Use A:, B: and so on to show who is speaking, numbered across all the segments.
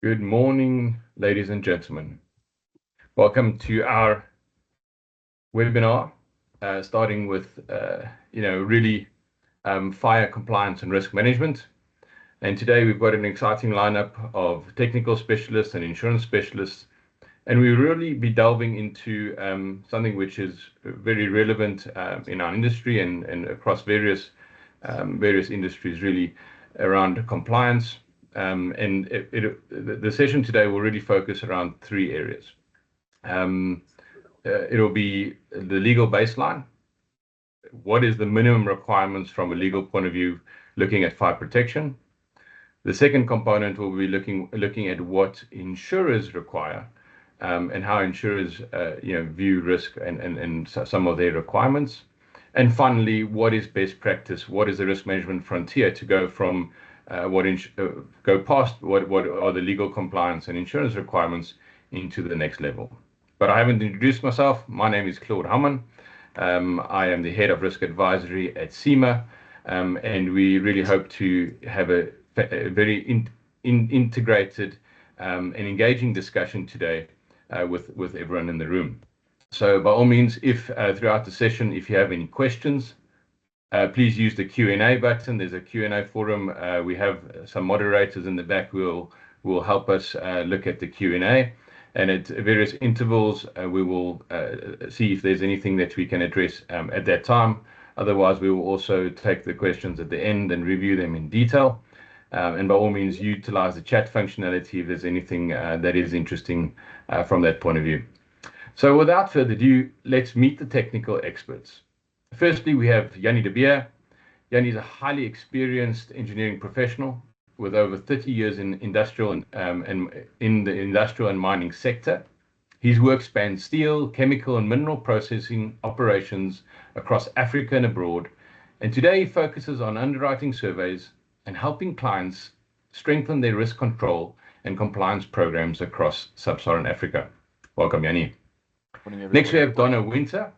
A: Good morning, ladies and gentlemen. Welcome to our webinar, starting with, really fire compliance and risk management. And today we've got an exciting lineup of technical specialists and insurance specialists, and we'll really be delving into something which is very relevant in our industry and across various industries, really around compliance. The session today will really focus around three areas. It'll be the legal baseline. What is the minimum requirements from a legal point of view, looking at fire protection? The second component will be looking at what insurers require and how insurers view risk and some of their requirements. And finally, what is best practice? What is the risk management frontier to go from go past what are the legal compliance and insurance requirements into the next level? But I haven't introduced myself. My name is Claude Hamman. I am the head of risk advisory at Simah, and we really hope to have a very integrated and engaging discussion today with everyone in the room. So by all means, if throughout the session, if you have any questions, please use the Q&A button. There's a Q&A forum. We have some moderators in the back who will help us look at the Q&A. And at various intervals, we will see if there's anything that we can address at that time. Otherwise, we will also take the questions at the end and review them in detail. And by all means, utilize the chat functionality if there's anything that is interesting from that point of view. So without further ado, let's meet the technical experts. Firstly, we have Jannie de Beer. Jannie is a highly experienced engineering professional with over 30 years in industrial and in the industrial and mining sector. His work spans steel, chemical, and mineral processing operations across Africa and abroad. And today he focuses on underwriting surveys and helping clients strengthen their risk control and compliance programs across sub-Saharan Africa. Welcome, Jannie. Next, we have Donna Winter,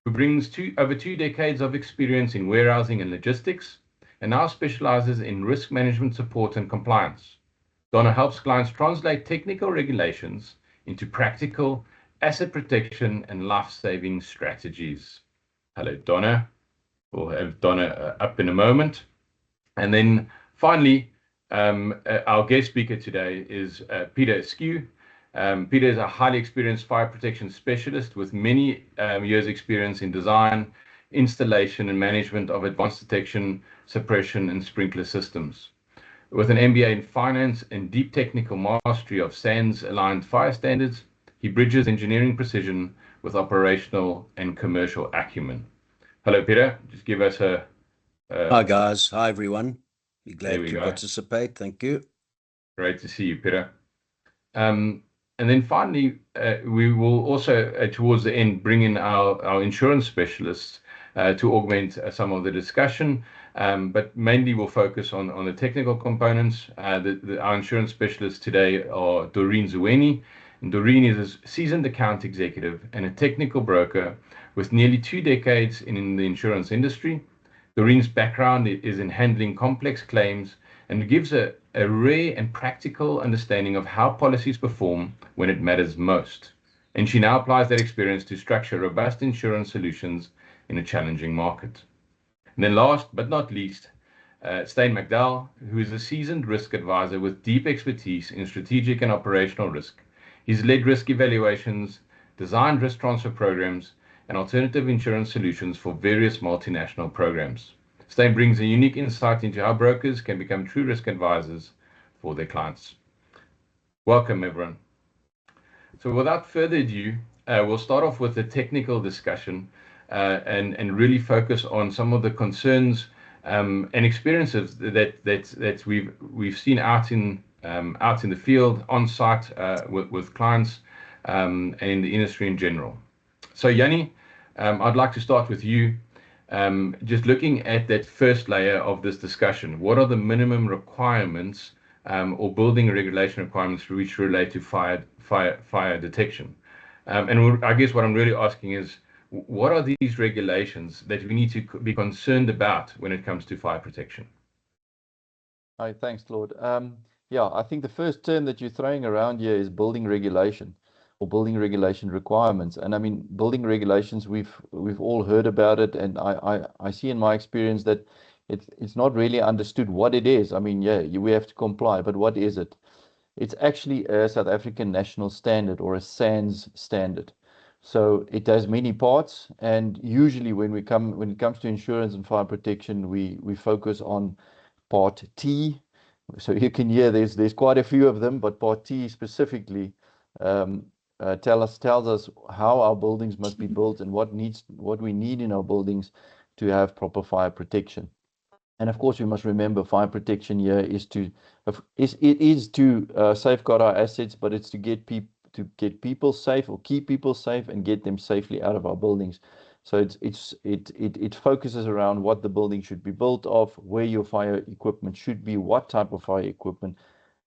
A: who brings over 2 decades of experience in warehousing and logistics, and now specializes in risk management support and compliance. Donna helps clients translate technical regulations into practical asset protection and life-saving strategies. Hello, Donna. We'll have Donna up in a moment. And then finally, our guest speaker today is Peter Askew. Peter is a highly experienced fire protection specialist with many years' experience in design, installation, and management of advanced detection, suppression, and sprinkler systems. With an MBA in finance and deep technical mastery of SANS-aligned fire standards, he bridges engineering precision with operational and commercial acumen. Hello, Peter. Just give us a...
B: Hi, guys. Hi, everyone. Be glad to participate. Thank you.
A: Great to see you, Peter. And then finally, we will also, towards the end, bring in our insurance specialists to augment some of the discussion, but mainly we'll focus on the technical components. Our insurance specialists today are Doreen Zuweni. And Doreen is a seasoned account executive and a technical broker with nearly 2 decades in the insurance industry. Doreen's background is in handling complex claims and gives a rare and practical understanding of how policies perform when it matters most. And she now applies that experience to structure robust insurance solutions in a challenging market. And then last but not least, Steyn McDowall, who is a seasoned risk advisor with deep expertise in strategic and operational risk. He's led risk evaluations, designed risk transfer programs, and alternative insurance solutions for various multinational programs. Steyn brings a unique insight into how brokers can become true risk advisors for their clients. Welcome, everyone. So without further ado, we'll start off with a technical discussion and really focus on some of the concerns and experiences that we've seen out in the field, on site with clients and in the industry in general. So Jannie, I'd like to start with you. Just looking at that first layer of this discussion, what are the minimum requirements or building regulation requirements which relate to fire detection? And I guess what I'm really asking is, what are these regulations that we need to be concerned about when it comes to fire protection?
C: Hi, thanks, Claude. Yeah, I think the first term that you're throwing around here is building regulation or building regulation requirements. And I mean, building regulations, we've all heard about it, and I see in my experience that it's not really understood what it is. I mean, yeah, we have to comply, but what is it? It's actually a South African national standard, or a SANS standard. So it has many parts, and usually when it comes to insurance and fire protection, we focus on part T. So you can hear there's quite a few of them, but part T specifically tells us how our buildings must be built and what we need in our buildings to have proper fire protection. And of course, we must remember fire protection here is to safeguard our assets, but it's to get people safe, or keep people safe and get them safely out of our buildings. So it focuses around what the building should be built of, where your fire equipment should be, what type of fire equipment,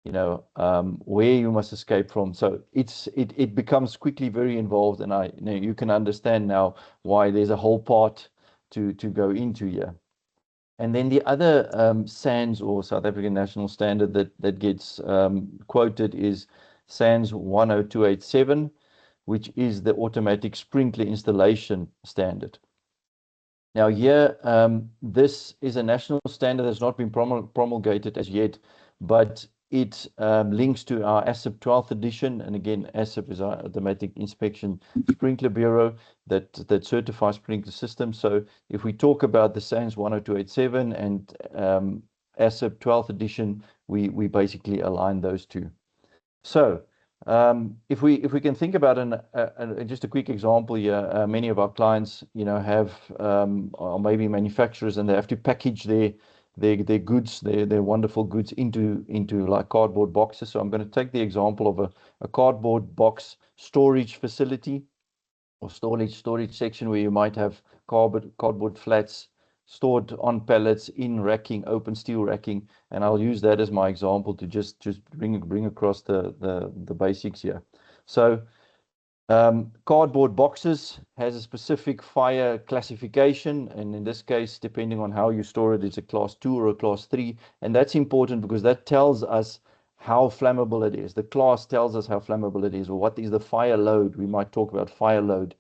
C: where you must escape from. So it becomes quickly very involved, and you can understand now why there's a whole part to go into here. And then the other SANS, or South African National Standard, that gets quoted is SANS 10287, which is the automatic sprinkler installation standard. Now here, this is a national standard that's not been promulgated as yet, but it links to our ASIP 12th edition. And again, ASIP is our Automatic Inspection Sprinkler Bureau that certifies sprinkler systems. So if we talk about the SANS 10287 and ASIP 12th edition, we basically align those two. So if we can think about just a quick example here, many of our clients, have or maybe manufacturers, and they have to package their goods, their wonderful goods into like cardboard boxes. So I'm going to take the example of a cardboard box storage facility, or storage section, where you might have cardboard flats stored on pallets in racking, open steel racking, and I'll use that as my example to just bring across the basics here. So cardboard boxes has a specific fire classification, and in this case, depending on how you store it, it's a class 2 or a class 3, and that's important because that tells us how flammable it is. The class tells us how flammable it is, or what is the fire load. We might talk about fire load,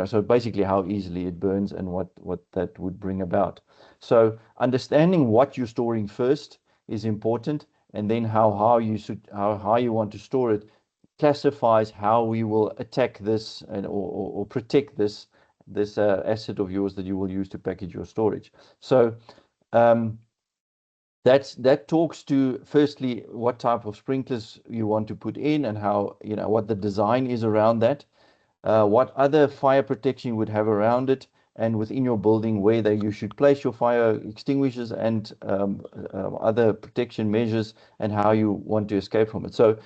C: so basically how easily it burns and what that would bring about. So understanding what you're storing first is important, and then how you want to store it classifies how we will attack this or protect this asset of yours that you will use to package your storage. So that talks to, firstly, what type of sprinklers you want to put in, and how, what the design is around that, what other fire protection you would have around it, and within your building where you should place your fire extinguishers and other protection measures, and how you want to escape from it. So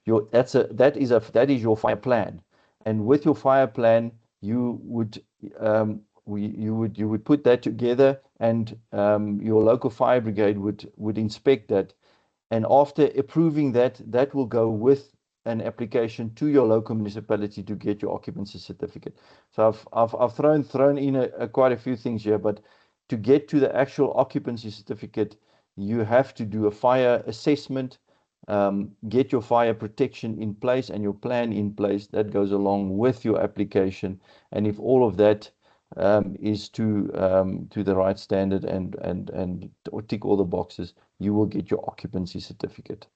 C: that is your fire plan, and with your fire plan, you would put that together, and your local fire brigade would inspect that, and after approving that will go with an application to your local municipality to get your occupancy certificate. So I've thrown in quite a few things here, but to get to the actual occupancy certificate, you have to do a fire assessment, get your fire protection in place and your plan in place that goes along with your application. And if all of that is to the right standard and tick all the boxes, you will get your occupancy certificate.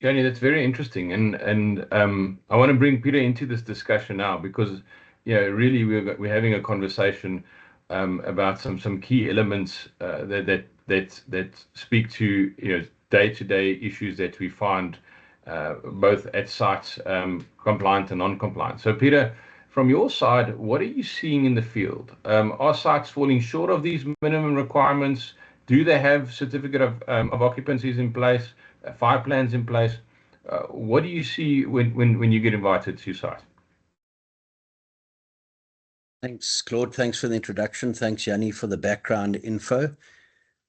A: Jannie, that's very interesting, and I want to bring Peter into this discussion now, because really we're having a conversation about some key elements that speak to day-to-day issues that we find both at sites, compliant and non-compliant. So Peter, from your side, what are you seeing in the field? Are sites falling short of these minimum requirements? Do they have certificate of occupancies in place? Fire plans in place? What do you see when you get invited to site?
B: Thanks, Claude. Thanks for the introduction. Thanks, Jannie, for the background info.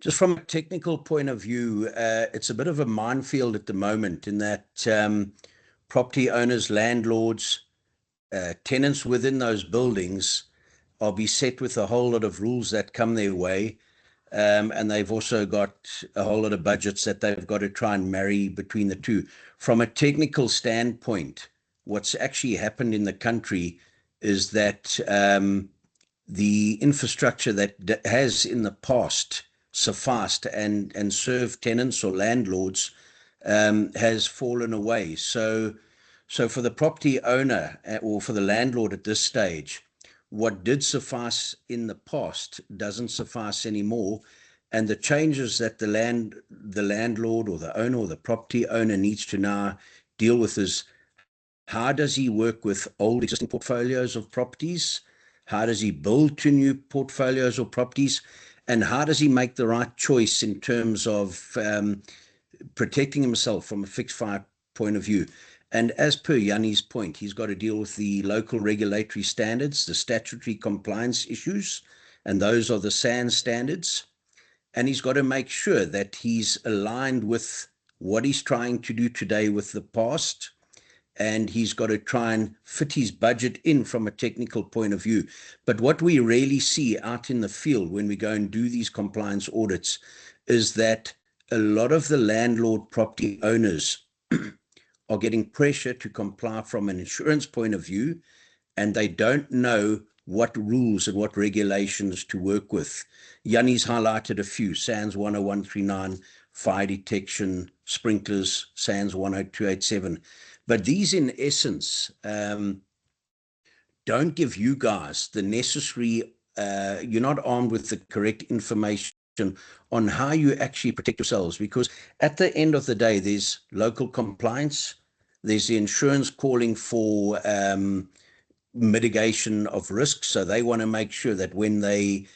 B: Just from a technical point of view, it's a bit of a minefield at the moment, in that property owners, landlords, tenants within those buildings are beset with a whole lot of rules that come their way. and they've also got a whole lot of budgets that they've got to try and marry between the two. From a technical standpoint, what's actually happened in the country is that the infrastructure that has in the past sufficed and served tenants or landlords has fallen away. So for the property owner or for the landlord at this stage, what did suffice in the past doesn't suffice anymore. And the changes that the landlord or the owner or the property owner needs to now deal with is, how does he work with old existing portfolios of properties? How does he build to new portfolios or properties? And how does he make the right choice in terms of protecting himself from a fixed fire point of view? And as per Jannie's point, he's got to deal with the local regulatory standards, the statutory compliance issues, and those are the SANS standards. And he's got to make sure that he's aligned with what he's trying to do today with the past. And he's got to try and fit his budget in from a technical point of view. But what we really see out in the field when we go and do these compliance audits is that a lot of the landlord property owners are getting pressure to comply from an insurance point of view, and they don't know what rules and what regulations to work with. Jannie's highlighted a few: SANS 10139, fire detection, sprinklers, SANS 10287. But these, in essence, don't give you guys the necessary, you're not armed with the correct information on how you actually protect yourselves. Because at the end of the day, there's local compliance, there's the insurance calling for mitigation of risk. So they want to make sure that when they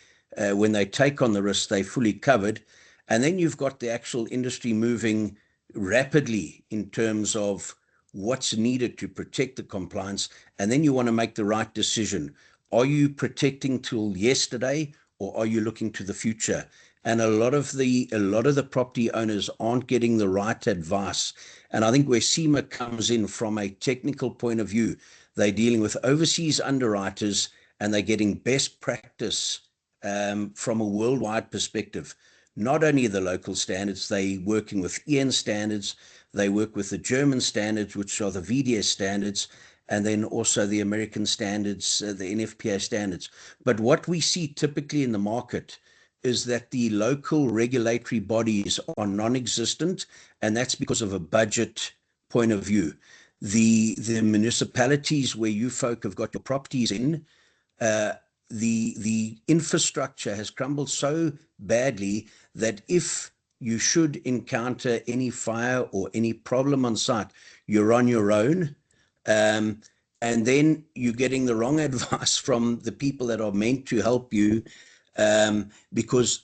B: take on the risk, they're fully covered. And then you've got the actual industry moving rapidly in terms of what's needed to protect the compliance. And then you want to make the right decision. Are you protecting till yesterday, or are you looking to the future? And a lot of the property owners aren't getting the right advice. And I think where Simah comes in from a technical point of view, they're dealing with overseas underwriters and they're getting best practice from a worldwide perspective. Not only the local standards, they're working with EN standards, they work with the German standards, which are the VDS standards, and then also the American standards, the NFPA standards. But what we see typically in the market is that the local regulatory bodies are non-existent, and that's because of a budget point of view. The municipalities where you folk have got your properties in, the infrastructure has crumbled so badly that if you should encounter any fire or any problem on site, you're on your own. And then you're getting the wrong advice from the people that are meant to help you, because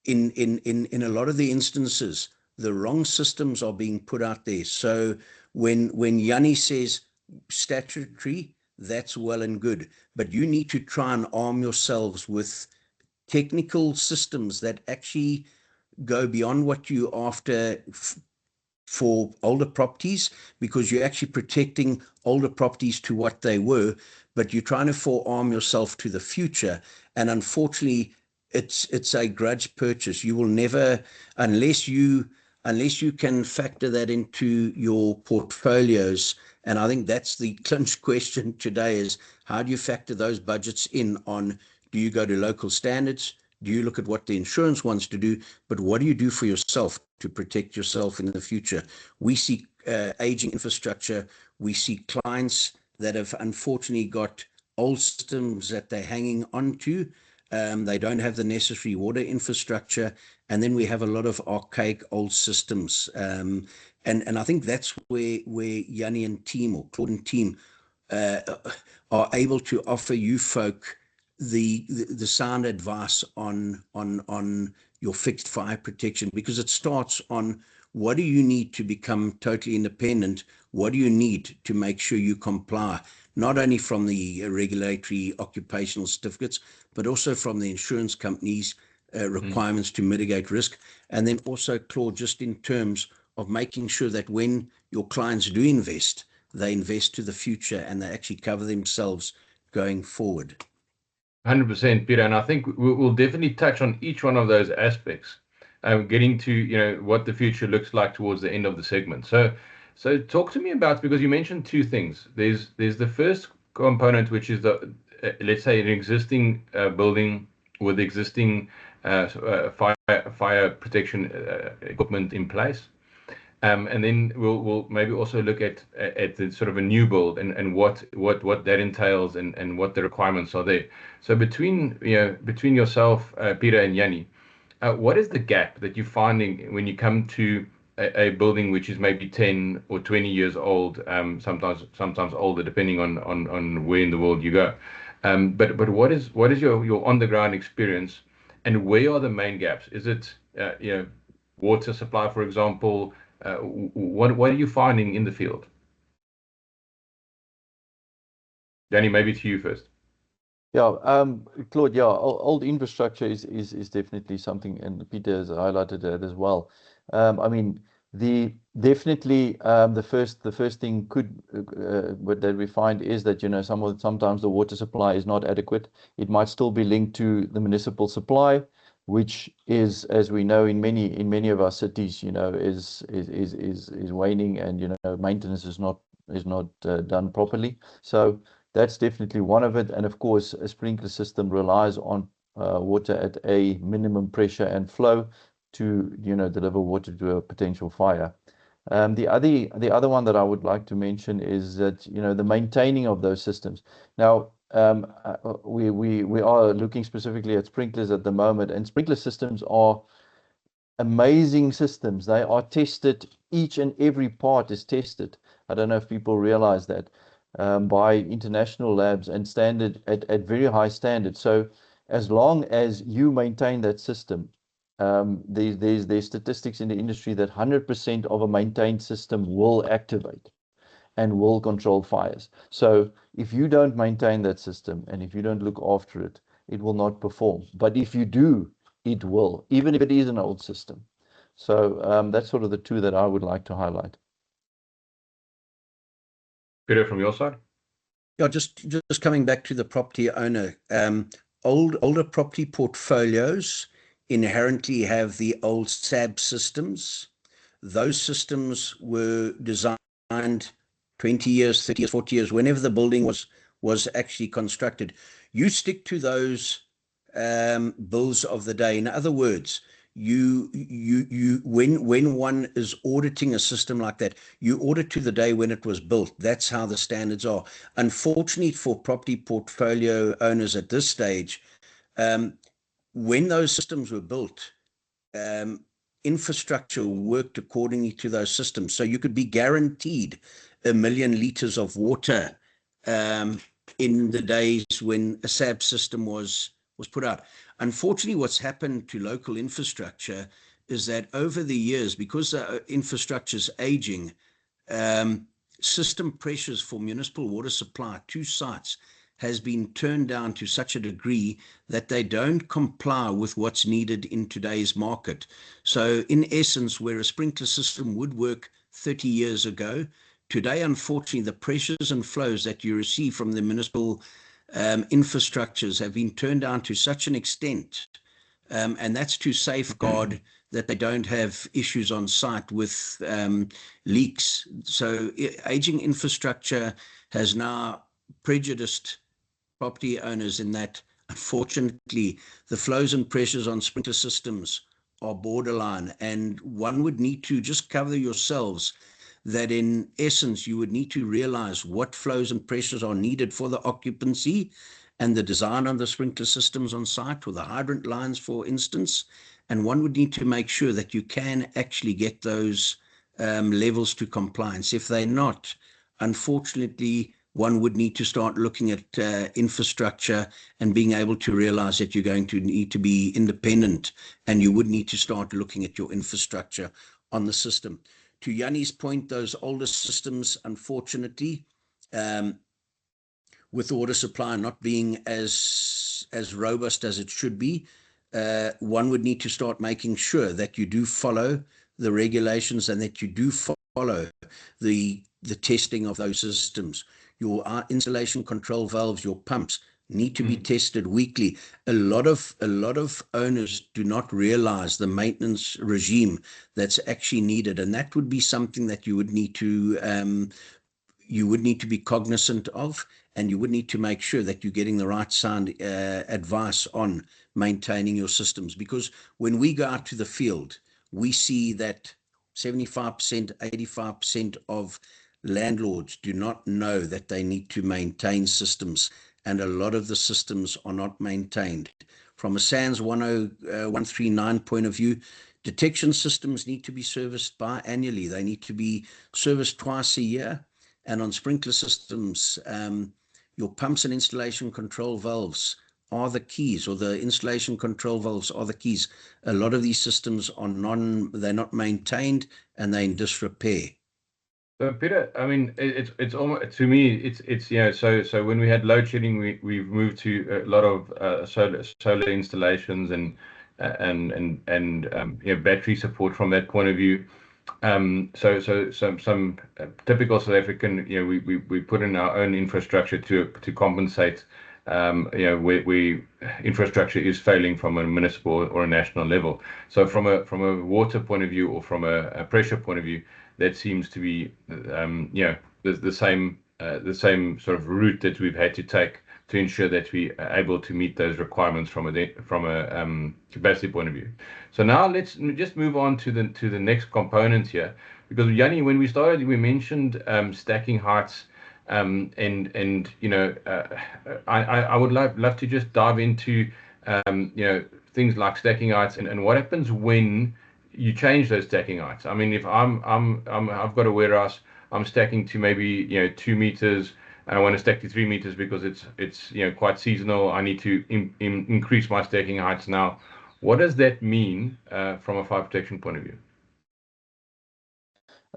B: in a lot of the instances, the wrong systems are being put out there. So when Jannie says statutory, that's well and good, but you need to try and arm yourselves with technical systems that actually go beyond what you're after for older properties, because you're actually protecting older properties to what they were, but you're trying to forearm yourself to the future. And unfortunately, it's a grudge purchase. You will never, unless you can factor that into your portfolios. And I think that's the clinch question today, is how do you factor those budgets in on, do you go to local standards? Do you look at what the insurance wants to do? But what do you do for yourself to protect yourself in the future? We see aging infrastructure. We see clients that have unfortunately got old systems that they're hanging on to. They don't have the necessary water infrastructure. And then we have a lot of archaic old systems. And I think that's where Jannie and team, or Claude and team, are able to offer you folk the sound advice on your fixed fire protection, because it starts on, what do you need to become totally independent? What do you need to make sure you comply, not only from the regulatory occupational certificates, but also from the insurance companies' requirements to mitigate risk? And then also, Claude, just in terms of making sure that when your clients do invest, they invest to the future and they actually cover themselves going forward.
A: 100%, Peter. And I think we'll definitely touch on each one of those aspects, getting to, what the future looks like towards the end of the segment. So talk to me about, because you mentioned two things. There's the first component, which is let's say an existing building with existing fire protection equipment in place. And then we'll maybe also look at the sort of a new build and what that entails and what the requirements are there. So between yourself, Peter, and Jannie, what is the gap that you're finding when you come to a building which is maybe 10 or 20 years old, sometimes older, depending on where in the world you go. But what is your on the ground experience, and where are the main gaps? Is it water supply, for example? What are you finding in the field? Jannie, maybe to you first.
C: Yeah, Claude, yeah, old infrastructure is definitely something, and Peter has highlighted that as well. I mean, definitely the first thing that we find is that sometimes the water supply is not adequate. It might still be linked to the municipal supply, which is, as we know, in many of our cities, is waning, and maintenance is not done properly. So that's definitely one of it. And of course, a sprinkler system relies on water at a minimum pressure and flow to deliver water to a potential fire. The other one that I would like to mention is that the maintaining of those systems. Now, we are looking specifically at sprinklers at the moment, and sprinkler systems are amazing systems. They are tested. Each and every part is tested. I don't know if people realize that, by international labs and standard at very high standards. So as long as you maintain that system, there's statistics in the industry that 100% of a maintained system will activate and will control fires. So if you don't maintain that system and if you don't look after it, it will not perform. But if you do, it will, even if it is an old system. So that's sort of the two that I would like to highlight.
A: Peter, from your side?
B: Yeah, just coming back to the property owner. Older property portfolios inherently have the old SAB systems. Those systems were designed 20 years, 30 years, 40 years, whenever the building was actually constructed. You stick to those bills of the day. In other words, when one is auditing a system like that, you audit to the day when it was built. That's how the standards are. Unfortunately for property portfolio owners at this stage, when those systems were built, infrastructure worked accordingly to those systems. So you could be guaranteed 1 million liters of water in the days when a SAB system was put out. Unfortunately, what's happened to local infrastructure is that over the years, because the infrastructure is aging, system pressures for municipal water supply to sites has been turned down to such a degree that they don't comply with what's needed in today's market. So in essence, where a sprinkler system would work 30 years ago, today, unfortunately, the pressures and flows that you receive from the municipal infrastructures have been turned down to such an extent, and that's to safeguard that they don't have issues on site with leaks. So aging infrastructure has now prejudiced property owners in that, unfortunately, the flows and pressures on sprinkler systems are borderline, and one would need to just cover yourselves that in essence, you would need to realize what flows and pressures are needed for the occupancy and the design of the sprinkler systems on site, or the hydrant lines, for instance. And one would need to make sure that you can actually get those levels to compliance. If they're not, unfortunately, one would need to start looking at infrastructure and being able to realize that you're going to need to be independent, and you would need to start looking at your infrastructure on the system. To Jannie's point, those older systems, unfortunately, with water supply not being as robust as it should be, one would need to start making sure that you do follow the regulations and that you do follow the testing of those systems. Your installation control valves, your pumps need to be tested weekly. A lot of owners do not realize the maintenance regime that's actually needed, and that would be something that you would need to be cognizant of, and you would need to make sure that you're getting the right sound advice on maintaining your systems. Because when we go out to the field, we see that 75%, 85% of landlords do not know that they need to maintain systems, and a lot of the systems are not maintained. From a SANS 10139 point of view, detection systems need to be serviced biannually. They need to be serviced twice a year. And on sprinkler systems, your pumps and installation control valves are the keys, or the installation control valves are the keys. A lot of these systems are they're not maintained, and they're in disrepair.
A: So Peter, I mean, it's almost, to me, it's so when we had load shedding, we've moved to a lot of solar installations and battery support from that point of view. So some typical South African, we put in our own infrastructure to compensate, where infrastructure is failing from a municipal or a national level. So from a water point of view, or from a pressure point of view, that seems to be the same sort of route that we've had to take to ensure that we are able to meet those requirements from a capacity point of view. So now let's just move on to the next component here, because Jannie, when we started, we mentioned stacking heights, and I would love to just dive into things like stacking heights and what happens when you change those stacking heights. I mean, if I've got a warehouse, I'm stacking to maybe 2 meters, and I want to stack to 3 meters because it's quite seasonal. I need to increase my stacking heights now. What does that mean from a fire protection point of view?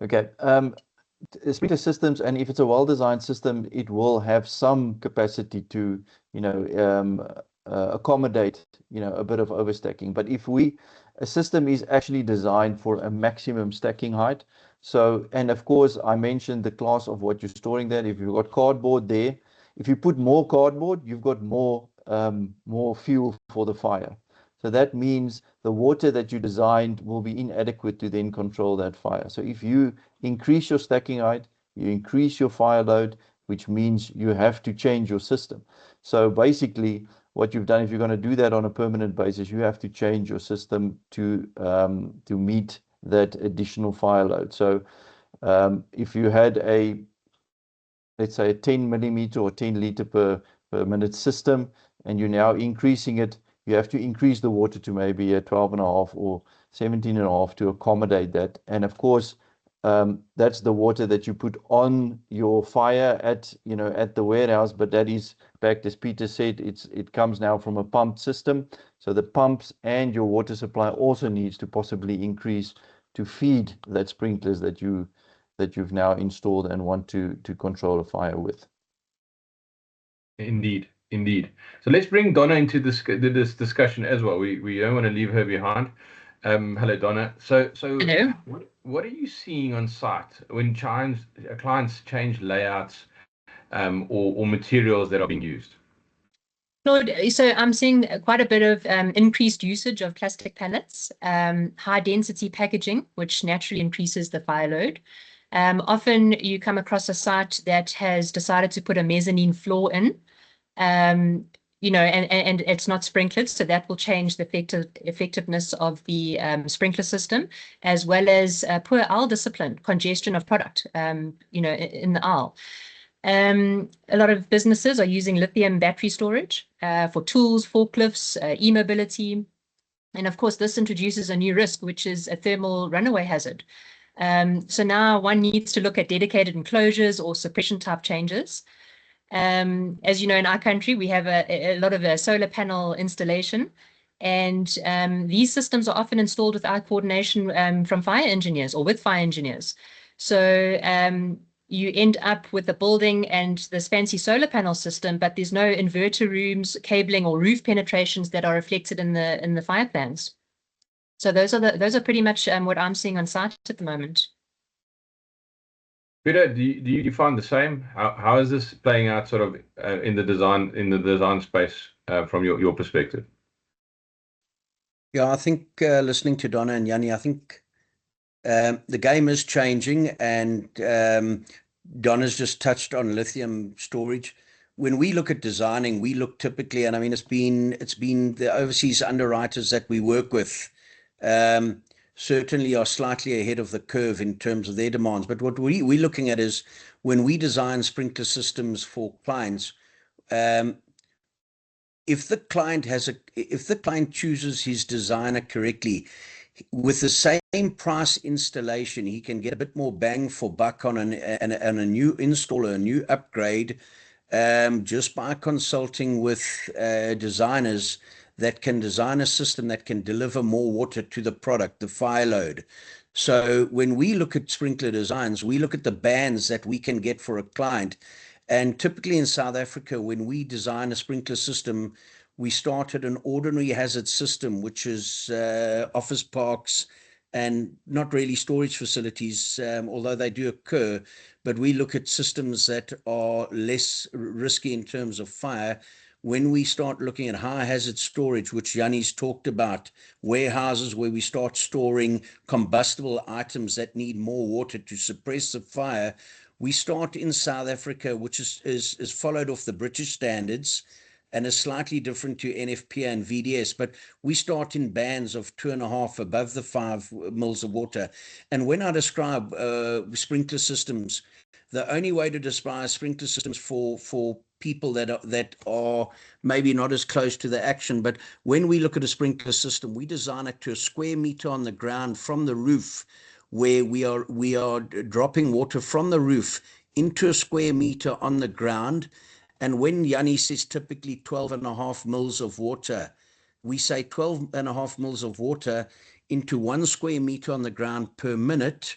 C: Okay. Sprinkler systems, and if it's a well-designed system, it will have some capacity to accommodate a bit of overstacking. But if a system is actually designed for a maximum stacking height, and of course I mentioned the class of what you're storing there. If you've got cardboard there, if you put more cardboard, you've got more fuel for the fire. So that means the water that you designed will be inadequate to then control that fire. So if you increase your stacking height, you increase your fire load, which means you have to change your system. So basically, what you've done, if you're going to do that on a permanent basis, you have to change your system to meet that additional fire load. So if you had let's say a 10 millimeter or 10 liter per minute system, and you're now increasing it, you have to increase the water to maybe a 12.5 or 17.5 to accommodate that. And of course, that's the water that you put on your fire at the warehouse, but that is, back as Peter said, it comes now from a pumped system. So the pumps and your water supply also needs to possibly increase to feed that sprinklers that you've now installed and want to control a fire with.
A: Indeed. So let's bring Donna into this discussion as well. We don't want to leave her behind. Hello, Donna. So
D: hello.
A: What are you seeing on site when clients change layouts or materials that are being used?
D: Claude, so I'm seeing quite a bit of increased usage of plastic pallets, high density packaging, which naturally increases the fire load. Often you come across a site that has decided to put a mezzanine floor in, and it's not sprinkled, so that will change the effectiveness of the sprinkler system, as well as poor aisle discipline, congestion of product, in the aisle. A lot of businesses are using lithium battery storage for tools, forklifts, e-mobility. And of course, this introduces a new risk, which is a thermal runaway hazard. So now one needs to look at dedicated enclosures or suppression type changes. As you know, in our country, we have a lot of solar panel installation. And these systems are often installed without coordination from fire engineers or with fire engineers. So you end up with a building and this fancy solar panel system, but there's no inverter rooms, cabling, or roof penetrations that are reflected in the fire plans. So those are pretty much what I'm seeing on site at the moment.
A: Peter, do you find the same? How is this playing out sort of in the design space from your perspective?
B: Yeah, I think listening to Donna and Jannie, I think the game is changing, and Donna's just touched on lithium storage. When we look at designing, we look typically, and I mean, it's been the overseas underwriters that we work with certainly are slightly ahead of the curve in terms of their demands. But what we're looking at is when we design sprinkler systems for clients, if the client chooses his designer correctly, with the same price installation, he can get a bit more bang for buck on a new install, a new upgrade, just by consulting with designers that can design a system that can deliver more water to the product, the fire load. So when we look at sprinkler designs, we look at the bands that we can get for a client. And typically in South Africa, when we design a sprinkler system, we start at an ordinary hazard system, which is office parks and not really storage facilities, although they do occur. But we look at systems that are less risky in terms of fire. When we start looking at high hazard storage, which Jannie's talked about, warehouses where we start storing combustible items that need more water to suppress the fire, we start in South Africa, which is followed off the British standards and is slightly different to NFPA and VDS, but we start in bands of 2.5 above the 5 mils of water. And when I describe sprinkler systems, the only way to describe sprinkler systems for people that are maybe not as close to the action, but when we look at a sprinkler system, we design it to a square meter on the ground from the roof, where we are dropping water from the roof into a square meter on the ground. And when Jannie says typically 12.5 mils of water, we say 12.5 mils of water into 1 square meter on the ground per minute,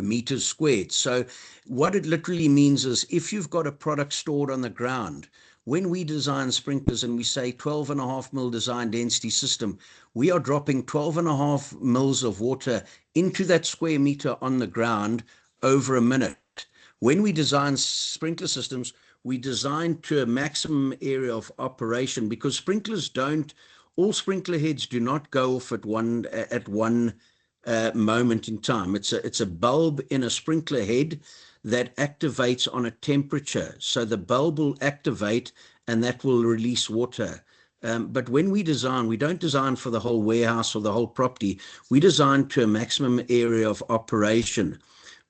B: meters squared. So what it literally means is if you've got a product stored on the ground, when we design sprinklers and we say 12.5 mil design density system, we are dropping 12.5 mils of water into that square meter on the ground over a minute. When we design sprinkler systems, we design to a maximum area of operation, because all sprinkler heads do not go off at one moment in time. It's a bulb in a sprinkler head that activates on a temperature. So the bulb will activate and that will release water. But when we design, we don't design for the whole warehouse or the whole property. We design to a maximum area of operation.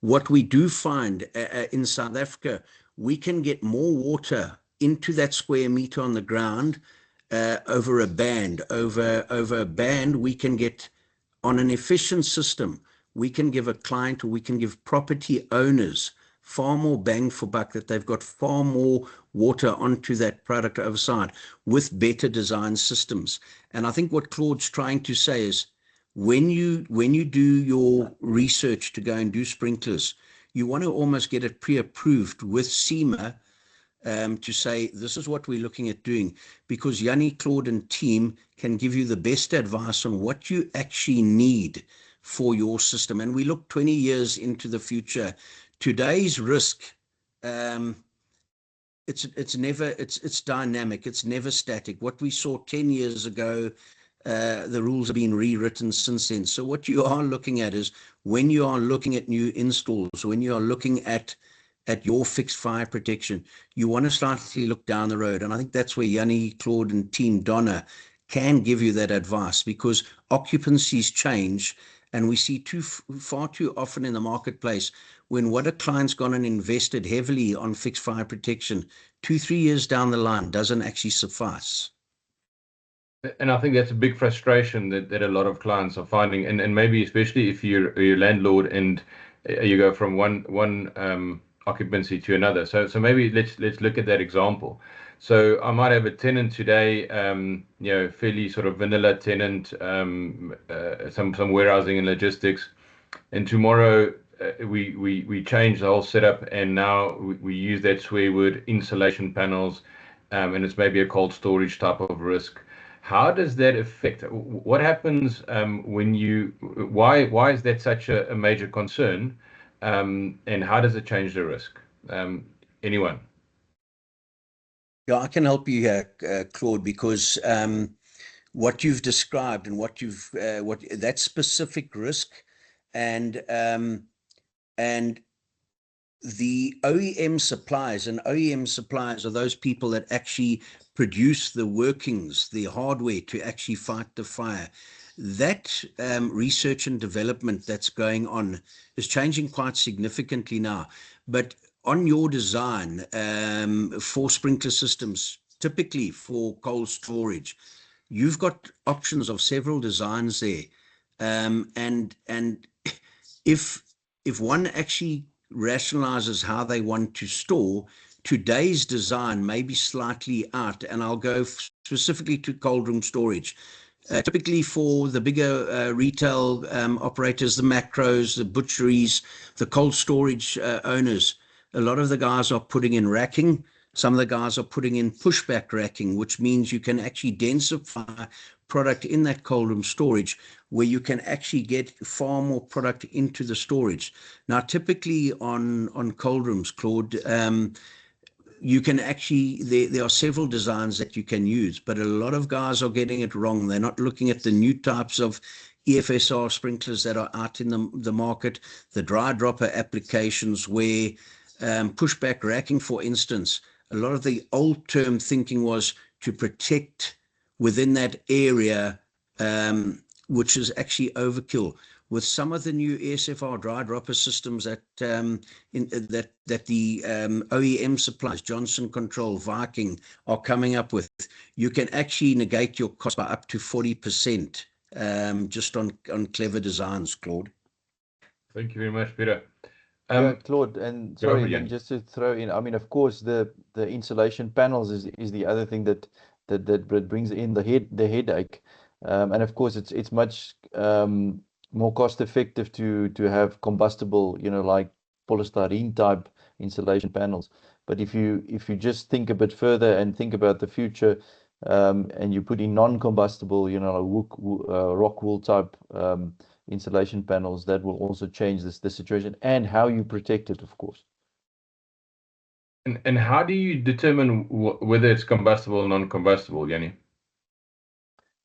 B: What we do find in South Africa, we can get more water into that square meter on the ground over a band. Over a band, we can get, on an efficient system, we can give a client, or we can give property owners far more bang for buck, that they've got far more water onto that product overside with better design systems. And I think what Claude's trying to say is, when you do your research to go and do sprinklers, you want to almost get it pre-approved with Simah to say, this is what we're looking at doing, because Jannie, Claude and team can give you the best advice on what you actually need for your system. And we look 20 years into the future. Today's risk, it's dynamic, it's never static. What we saw 10 years ago, the rules have been rewritten since then. So what you are looking at is, when you are looking at new installs, when you are looking at your fixed fire protection, you want to slightly look down the road. And I think that's where Jannie, Claude and team Donna can give you that advice, because occupancies change, and we see far too often in the marketplace, when what a client's gone and invested heavily on fixed fire protection, 2-3 years down the line doesn't actually suffice.
A: And I think that's a big frustration that a lot of clients are finding, and maybe especially if you're a landlord and you go from one occupancy to another. So maybe let's look at that example. So I might have a tenant today, fairly sort of vanilla tenant, some warehousing and logistics, and tomorrow we change the whole setup, and now we use that swear word, insulation panels, and it's maybe a cold storage type of risk. How does that affect? What happens when why is that such a major concern? and how does it change the risk? Anyone?
B: Yeah, I can help you here, Claude, because what you've described and what that specific risk and the OEM suppliers, and OEM suppliers are those people that actually produce the workings, the hardware to actually fight the fire. That research and development that's going on is changing quite significantly now. But on your design for sprinkler systems, typically for cold storage, you've got options of several designs there. And if one actually rationalizes how they want to store, today's design may be slightly out, and I'll go specifically to cold room storage. Typically for the bigger retail operators, the macros, the butcheries, the cold storage owners, a lot of the guys are putting in racking. Some of the guys are putting in pushback racking, which means you can actually densify product in that cold room storage, where you can actually get far more product into the storage. Now, typically on cold rooms, Claude, you can actually, there are several designs that you can use, but a lot of guys are getting it wrong. They're not looking at the new types of EFSR sprinklers that are out in the market, the dry dropper applications where pushback racking, for instance, a lot of the old term thinking was to protect within that area, which is actually overkill. With some of the new ESFR dry dropper systems that the OEM suppliers, Johnson Control, Viking, are coming up with, you can actually negate your cost by up to 40% just on clever designs, Claude.
A: Thank you very much, Peter.
C: Yeah, Claude, and sorry,
A: over,
C: then just to throw in, I mean, of course, the insulation panels is the other thing that brings in the headache, and of course, it's much more cost effective to have combustible, like polystyrene type insulation panels. But if you just think a bit further and think about the future, and you put in non-combustible, like rock wool type insulation panels, that will also change the situation and how you protect it, of course.
A: And how do you determine whether it's combustible or non-combustible, Jannie?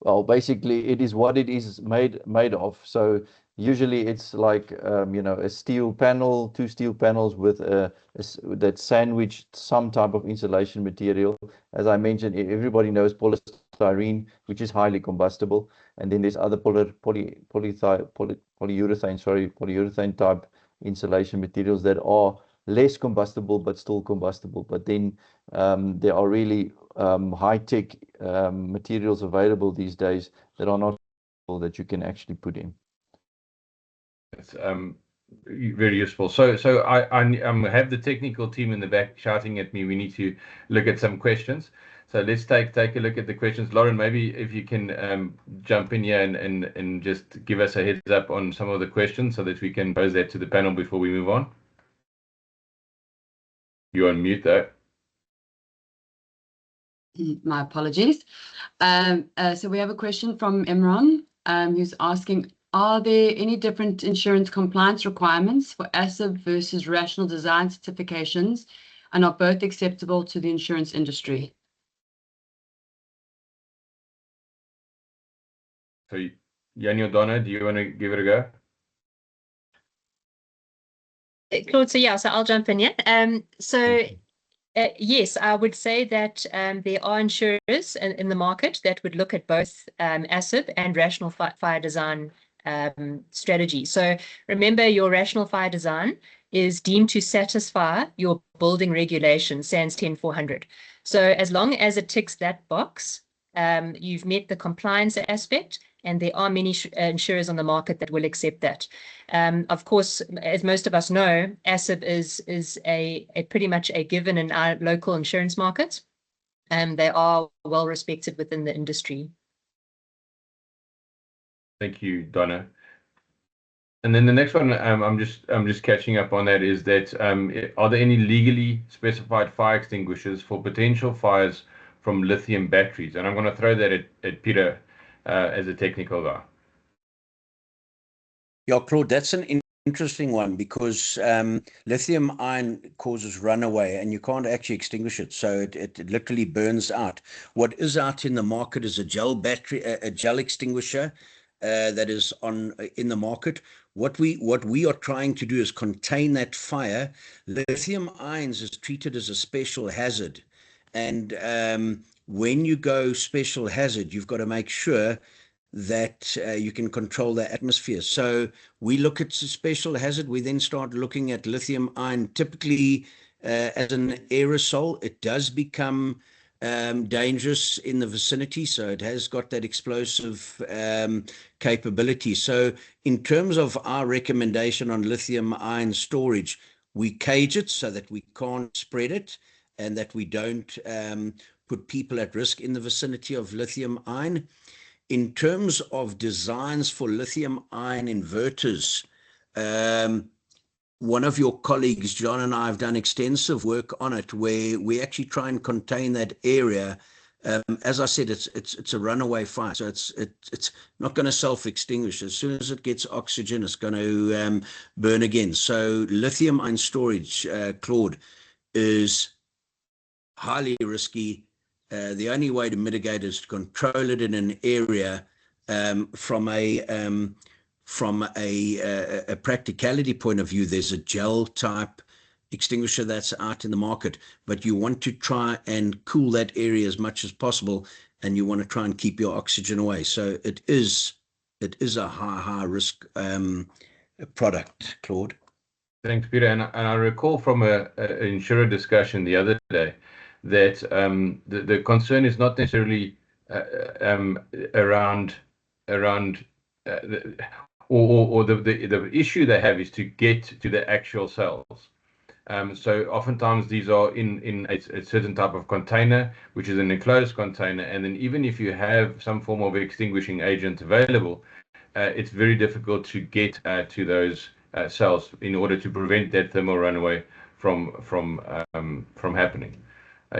C: Well, basically, it is what it is made of. So usually it's like a steel panel, 2 steel panels with that sandwiched some type of insulation material. As I mentioned, everybody knows polystyrene, which is highly combustible, and then there's other polyurethane type insulation materials that are less combustible but still combustible. But then there are really high-tech materials available these days that are not that you can actually put in.
A: It's very useful. So I have the technical team in the back shouting at me. We need to look at some questions. So let's take a look at the questions. Lauren, maybe if you can jump in here and just give us a heads up on some of the questions so that we can pose that to the panel before we move on. You're on mute though.
E: My apologies. So we have a question from Imran, who's asking, are there any different insurance compliance requirements for ASIB versus rational design certifications, and are both acceptable to the insurance industry?
A: So Jannie or Donna, do you want to give it a go?
D: Claude, so I'll jump in here. Yes, I would say that there are insurers in the market that would look at both ASIB and rational fire design strategy. So remember, your rational fire design is deemed to satisfy your building regulation, SANS 10400. So as long as it ticks that box, you've met the compliance aspect, and there are many insurers on the market that will accept that. Of course, as most of us know, ASIB is a pretty much a given in our local insurance market, and they are well respected within the industry.
A: Thank you, Donna. And then the next one, I'm just catching up on that, is that are there any legally specified fire extinguishers for potential fires from lithium batteries? And I'm going to throw that at Peter as a technical guy.
B: Yeah, Claude, that's an interesting one because lithium ion causes runaway and you can't actually extinguish it. So it literally burns out. What is out in the market is a gel battery, a gel extinguisher that is in the market. What we are trying to do is contain that fire. Lithium ions is treated as a special hazard. And when you go special hazard, you've got to make sure that you can control the atmosphere. So we look at special hazard. We then start looking at lithium ion, typically as an aerosol. It does become dangerous in the vicinity. So it has got that explosive capability. So in terms of our recommendation on lithium ion storage, we cage it so that we can't spread it and that we don't put people at risk in the vicinity of lithium ion. In terms of designs for lithium ion inverters, one of your colleagues, John, and I have done extensive work on it where we actually try and contain that area. As I said, it's a runaway fire, so it's not going to self-extinguish. As soon as it gets oxygen, it's going to burn again. So lithium ion storage, Claude, is highly risky. The only way to mitigate is to control it in an area from a practicality point of view. There's a gel type extinguisher that's out in the market, but you want to try and cool that area as much as possible, and you want to try and keep your oxygen away. So it is a high risk product, Claude.
A: Thanks, Peter. And I recall from an insurer discussion the other day that the concern is not necessarily around or the issue they have is to get to the actual cells. So oftentimes these are in a certain type of container, which is an enclosed container, and then even if you have some form of extinguishing agent available, it's very difficult to get to those cells in order to prevent that thermal runaway from happening.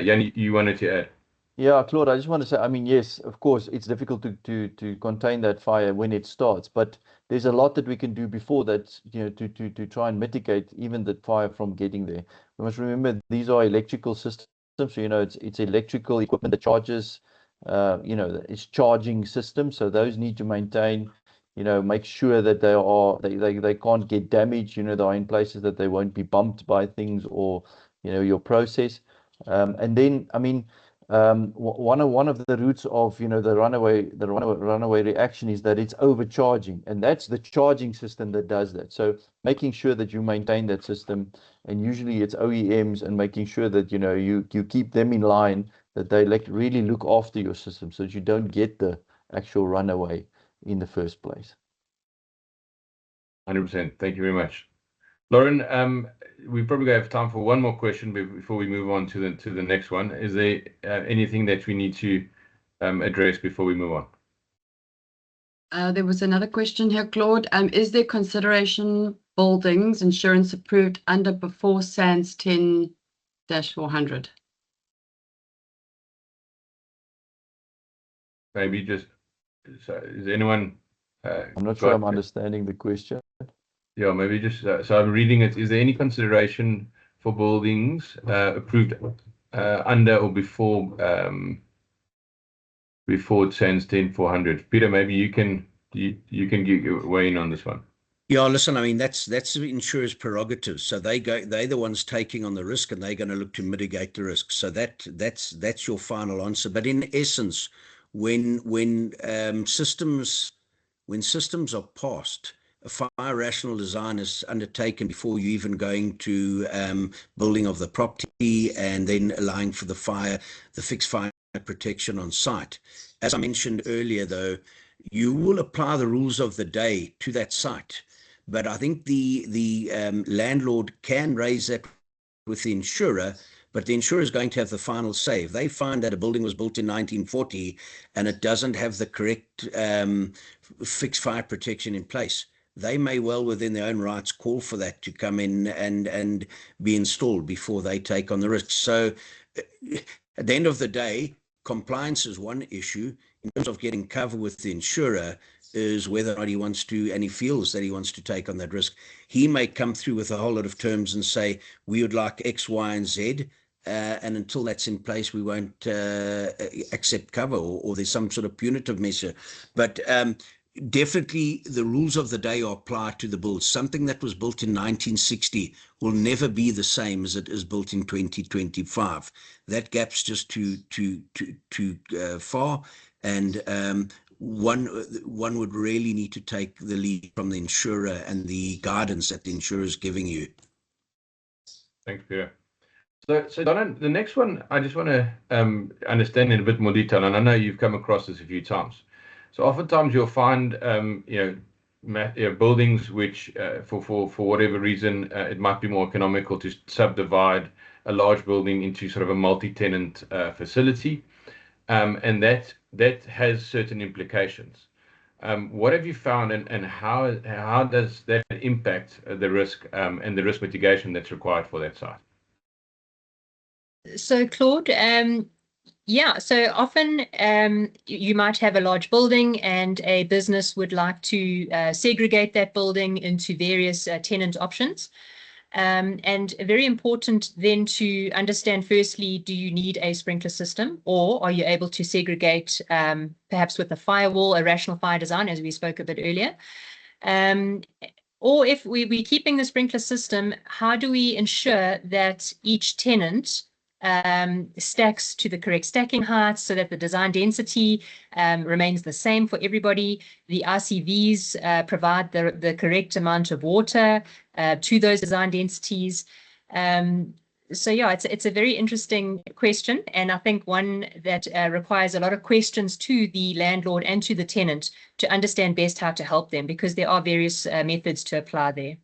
A: Jannie, you wanted to add?
C: Yeah, Claude, I just want to say, I mean, yes, of course, it's difficult to contain that fire when it starts, but there's a lot that we can do before that, you know, to try and mitigate even the fire from getting there. We must remember these are electrical systems, so, you know, it's electrical equipment that charges, you know, it's charging systems, so those need to maintain, you know, make sure that they can't get damaged, you know, they're in places that they won't be bumped by things or, you know, your process. And then, I mean, one of the roots of, you know, the runaway reaction is that it's overcharging, and that's the charging system that does that. So making sure that you maintain that system, and usually it's OEMs, and making sure that, you know, you keep them in line, that they really look after your system so that you don't get the actual runaway in the first place.
A: 100%. Thank you very much. Lauren, we probably have time for one more question before we move on to the next one. Is there anything that we need to address before we move on?
E: There was another question here, Claude. Is there consideration buildings insurance approved under before SANS 10-400?
A: Maybe just, so is anyone?
C: I'm not sure I'm understanding the question.
A: Yeah, maybe just, so I'm reading it. Is there any consideration for buildings approved under or before SANS 10-400? Peter, maybe you can weigh in on this one.
B: Yeah, listen, I mean, that's the insurer's prerogative. So they're the ones taking on the risk, and they're going to look to mitigate the risk. So that's your final answer. But in essence, when systems are passed, a fire rational design is undertaken before you even going to building of the property and then allowing for the fixed fire protection on site. As I mentioned earlier, though, you will apply the rules of the day to that site. But I think the landlord can raise that with the insurer, but the insurer is going to have the final say. If they find that a building was built in 1940 and it doesn't have the correct fixed fire protection in place, they may well, within their own rights, call for that to come in and be installed before they take on the risk. So at the end of the day, compliance is one issue. In terms of getting cover with the insurer, is whether or not he wants to, and he feels that he wants to take on that risk. He may come through with a whole lot of terms and say, we would like X, Y, and Z. And until that's in place, we won't accept cover, or there's some sort of punitive measure. But definitely the rules of the day are applied to the build. Something that was built in 1960 will never be the same as it is built in 2025. That gap's just too far, and one would really need to take the lead from the insurer and the guidance that the insurer is giving you.
A: Thanks, Peter. So Donna, the next one, I just want to understand in a bit more detail, and I know you've come across this a few times. So oftentimes you'll find, buildings which, for whatever reason, it might be more economical to subdivide a large building into sort of a multi-tenant facility, and that has certain implications. What have you found, and how does that impact the risk and the risk mitigation that's required for that site?
D: So Claude, so often you might have a large building and a business would like to segregate that building into various tenant options. And very important then to understand, firstly, do you need a sprinkler system, or are you able to segregate perhaps with a firewall, a rational fire design, as we spoke a bit earlier? Or if we're keeping the sprinkler system, how do we ensure that each tenant stacks to the correct stacking heights so that the design density remains the same for everybody? The RCVs provide the correct amount of water to those design densities. So yeah, it's a very interesting question, and I think one that requires a lot of questions to the landlord and to the tenant to understand best how to help them, because there are various methods to apply there.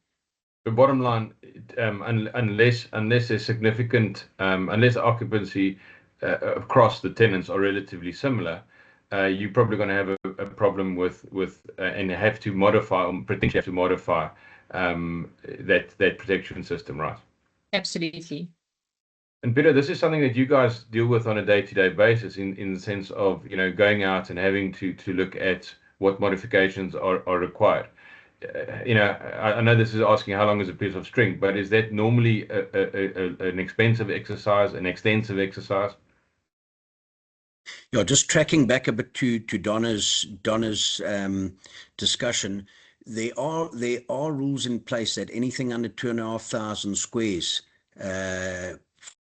A: The bottom line, unless there's significant, unless occupancy across the tenants are relatively similar, you're probably going to have a problem with and have to modify, or potentially have to modify that protection system, right?
D: Absolutely.
A: And Peter, this is something that you guys deal with on a day-to-day basis, in the sense of going out and having to look at what modifications are required. I know this is asking how long is a piece of string, but is that normally an expensive exercise, an extensive exercise?
B: Yeah, just tracking back a bit to Donna's discussion, there are rules in place that anything under 2,500 squares,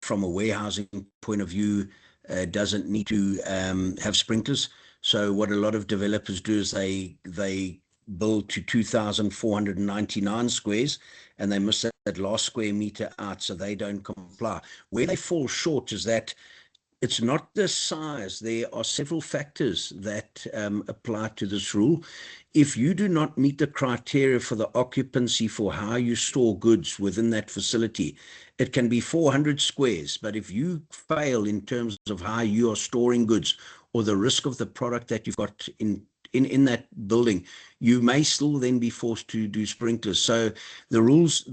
B: from a warehousing point of view, doesn't need to have sprinklers. So what a lot of developers do is they build to 2,499 squares, and they miss that last square meter out, so they don't comply. Where they fall short is that it's not the size. There are several factors that apply to this rule. If you do not meet the criteria for the occupancy for how you store goods within that facility, it can be 400 squares, but if you fail in terms of how you are storing goods, or the risk of the product that you've got in that building, you may still then be forced to do sprinklers. So the rules,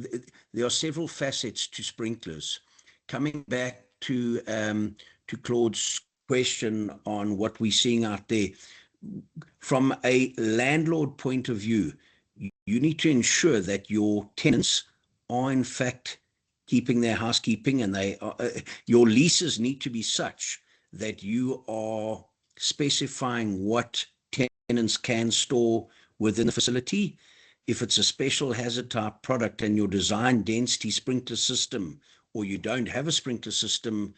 B: there are several facets to sprinklers. Coming back to Claude's question on what we're seeing out there, from a landlord point of view, you need to ensure that your tenants are in fact keeping their housekeeping, and your leases need to be such that you are specifying what tenants can store within the facility. If it's a special hazard type product and your design density sprinkler system, or you don't have a sprinkler system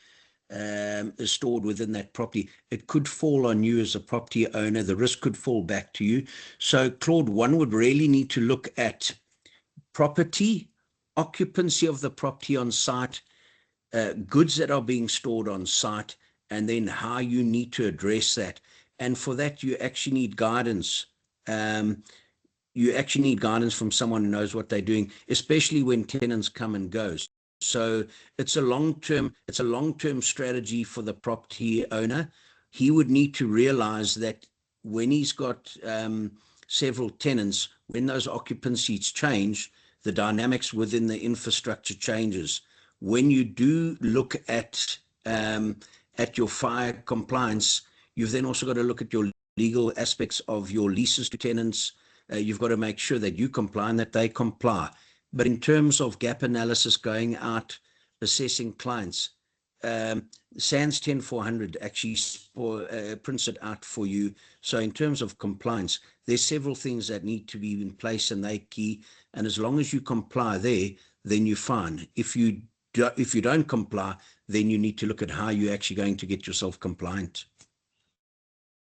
B: is stored within that property, it could fall on you as a property owner. The risk could fall back to you. So Claude, one would really need to look at property, occupancy of the property on site, goods that are being stored on site, and then how you need to address that. And for that, you actually need guidance. You actually need guidance from someone who knows what they're doing, especially when tenants come and go. So it's a long-term strategy for the property owner. He would need to realize that when he's got several tenants, when those occupancies change, the dynamics within the infrastructure changes. When you do look at your fire compliance, you've then also got to look at your legal aspects of your leases to tenants. You've got to make sure that you comply and that they comply. But in terms of gap analysis, going out, assessing clients, SANS 10400 actually prints it out for you. So in terms of compliance, there's several things that need to be in place, and they're key. And as long as you comply there, then you're fine. If you don't comply, then you need to look at how you're actually going to get yourself compliant.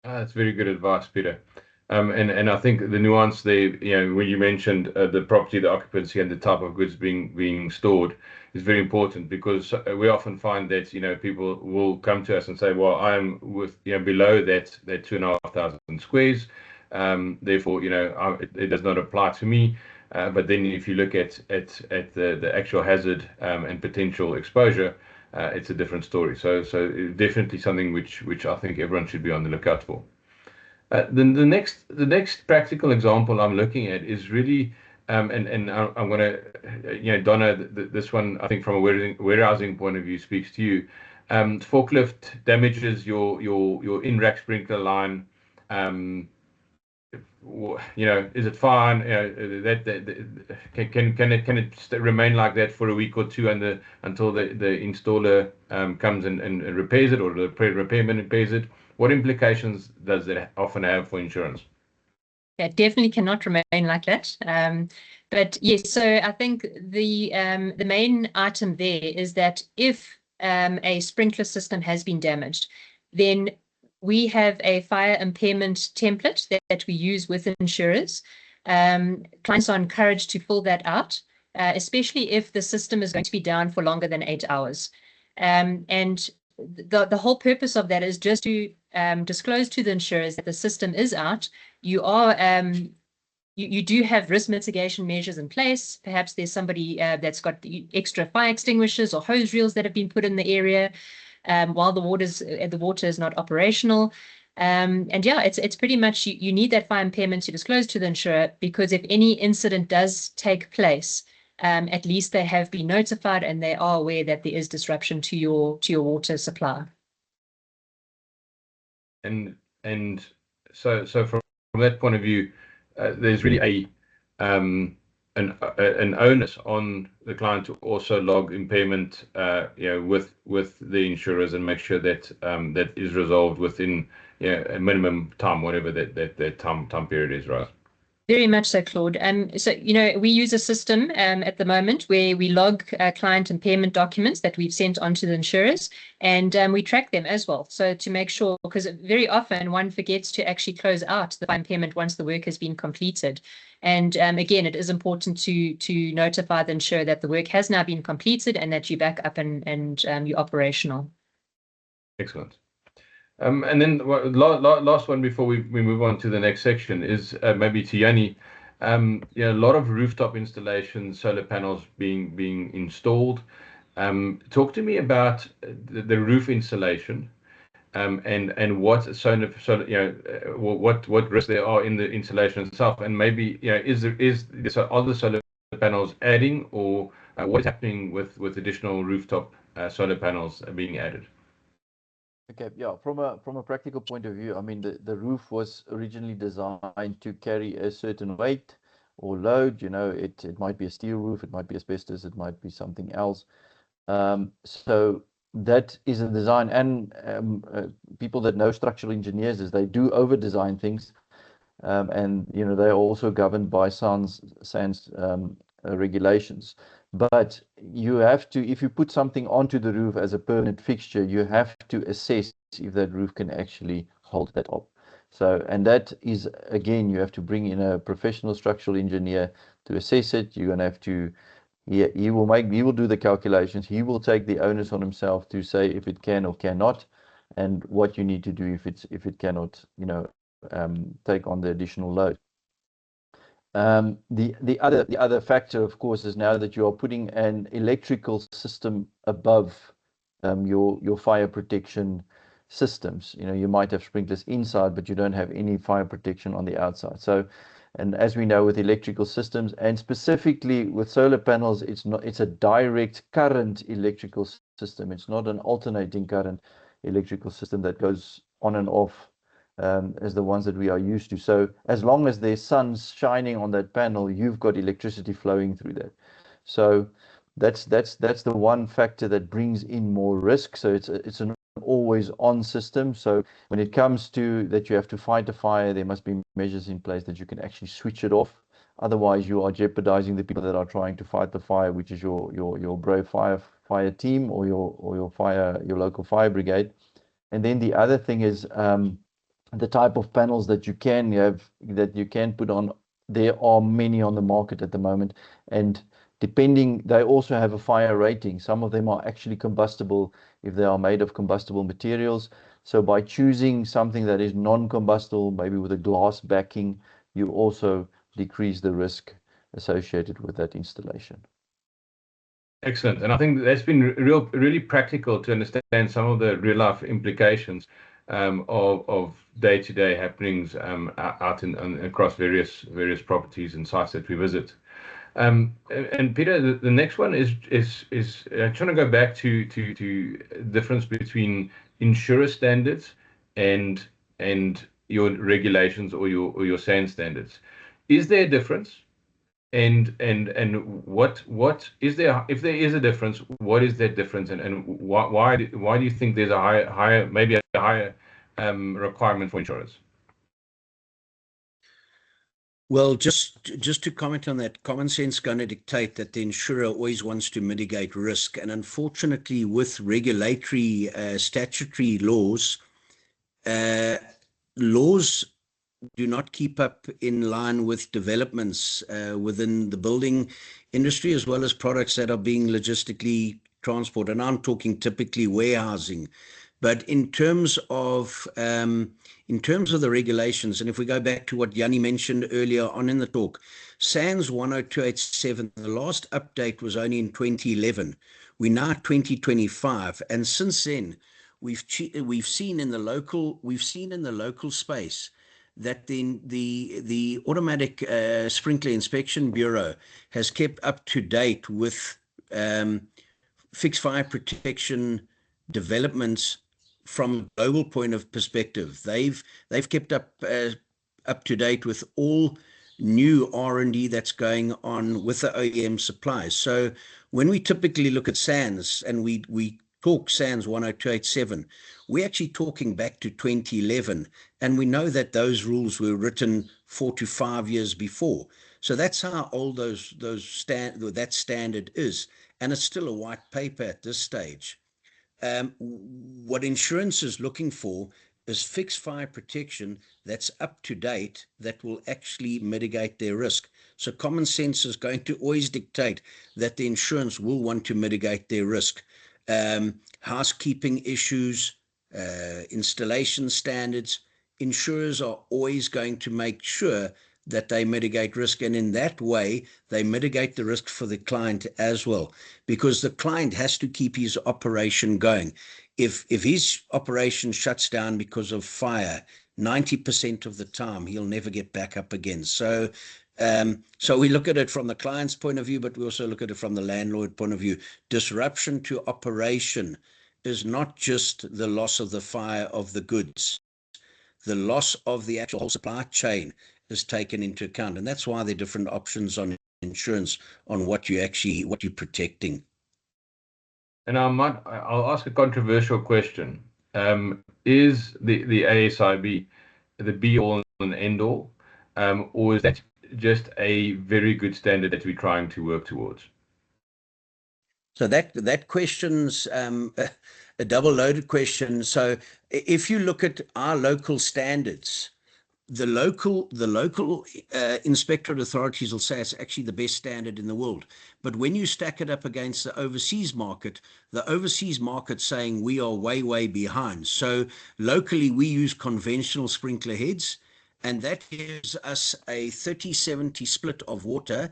A: That's very good advice, Peter. And I think the nuance there, when you mentioned the property, the occupancy, and the type of goods being stored is very important, because we often find that people will come to us and say, well, I'm with below that 2,500 squares, therefore it does not apply to me. But then if you look at the actual hazard and potential exposure, it's a different story. So definitely something which I think everyone should be on the lookout for. The next practical example I'm looking at is really, and I'm going to, Donna, this one I think from a warehousing point of view speaks to you. Forklift damages your in-rack sprinkler line. Is it fine? Can it remain like that for a week or two until the installer comes and repairs it, or the repairman repairs it? What implications does it often have for insurance?
D: Yeah, definitely cannot remain like that. But yes, so I think the main item there is that if a sprinkler system has been damaged, then we have a fire impairment template that we use with insurers. Clients are encouraged to fill that out, especially if the system is going to be down for longer than 8 hours. And the whole purpose of that is just to disclose to the insurers that the system is out. You do have risk mitigation measures in place. Perhaps there's somebody that's got extra fire extinguishers or hose reels that have been put in the area while the water is not operational. And yeah, it's pretty much you need that fire impairment to disclose to the insurer, because if any incident does take place, at least they have been notified and they are aware that there is disruption to your water supply. And
A: so from that point of view, there's really an onus on the client to also log impairment, with the insurers, and make sure that that is resolved within a minimum time, whatever that time period is, right?
D: Very much so, Claude. So, we use a system at the moment where we log client impairment documents that we've sent on to the insurers, and we track them as well. So to make sure, because very often one forgets to actually close out the impairment once the work has been completed. And again, it is important to notify the insurer that the work has now been completed and that you're back up and you're operational.
A: Excellent. And then last one before we move on to the next section is maybe to Jannie. A lot of rooftop installations, solar panels being installed. Talk to me about the roof insulation, and what what risks there are in the insulation itself, and maybe are the solar panels adding, or what's happening with additional rooftop solar panels being added?
C: Okay, yeah, from a practical point of view, I mean, the roof was originally designed to carry a certain weight or load. It might be a steel roof, it might be asbestos, it might be something else. So that is a design, and people that know structural engineers is they do over design things, and they're also governed by SANS regulations. But you have to, if you put something onto the roof as a permanent fixture, you have to assess if that roof can actually hold that up. So, and that is, again, you have to bring in a professional structural engineer to assess it. You're going to have to, he will do the calculations. He will take the onus on himself to say if it can or cannot, and what you need to do if it cannot, take on the additional load. The other factor, of course, is now that you are putting an electrical system above your fire protection systems. You might have sprinklers inside, but you don't have any fire protection on the outside. So, and as we know with electrical systems, and specifically with solar panels, it's a direct current electrical system. It's not an alternating current electrical system that goes on and off as the ones that we are used to. So as long as there's sun's shining on that panel, you've got electricity flowing through that. So that's the one factor that brings in more risk. So it's an always on system. So when it comes to that you have to fight a fire, there must be measures in place that you can actually switch it off. Otherwise, you are jeopardizing the people that are trying to fight the fire, which is your brave fire team or your local fire brigade. And then the other thing is the type of panels that you can have, that you can put on. There are many on the market at the moment, and depending, they also have a fire rating. Some of them are actually combustible if they are made of combustible materials. So by choosing something that is non-combustible, maybe with a glass backing, you also decrease the risk associated with that installation.
A: Excellent. And I think that's been really practical to understand some of the real life implications of day-to-day happenings out across various properties and sites that we visit. And Peter, the next one is trying to go back to difference between insurer standards and your regulations or your SANS standards. Is there a difference? And what is there, if there is a difference, what is that difference, and why do you think there's a higher requirement for insurers?
B: Well, just to comment on that, common sense going to dictate that the insurer always wants to mitigate risk, and unfortunately, with regulatory statutory laws do not keep up in line with developments within the building industry, as well as products that are being logistically transported. And I'm talking typically warehousing. But in terms of the regulations, and if we go back to what Jannie mentioned earlier on in the talk, SANS 10287, the last update was only in 2011. We're now 2025, and since then, we've seen in the local space that the Automatic Sprinkler Inspection Bureau has kept up to date with fixed fire protection developments from a global point of perspective. They've kept up to date with all new R&D that's going on with the OEM suppliers. So when we typically look at SANS and we talk SANS 10287, we're actually talking back to 2011, and we know that those rules were written 4 to 5 years before. So that's how old that standard is, and it's still a white paper at this stage. What insurance is looking for is fixed fire protection that's up to date, that will actually mitigate their risk. So common sense is going to always dictate that the insurance will want to mitigate their risk. Housekeeping issues, installation standards, insurers are always going to make sure that they mitigate risk, and in that way they mitigate the risk for the client as well, because the client has to keep his operation going. If his operation shuts down because of fire, 90% of the time he'll never get back up again. So we look at it from the client's point of view, but we also look at it from the landlord point of view. Disruption to operation is not just the loss of the fire of the goods. The loss of the actual whole supply chain is taken into account. And that's why there are different options on insurance on what you're protecting.
A: And I'll ask a controversial question. Is the ASIB the be all and end all, or is that just a very good standard that we're trying to work towards?
B: So that question's a double-loaded question. So if you look at our local standards, the local inspectorate authorities will say it's actually the best standard in the world. But when you stack it up against the overseas market's saying we are way, way behind. So locally, we use conventional sprinkler heads, and that gives us a 30-70 split of water.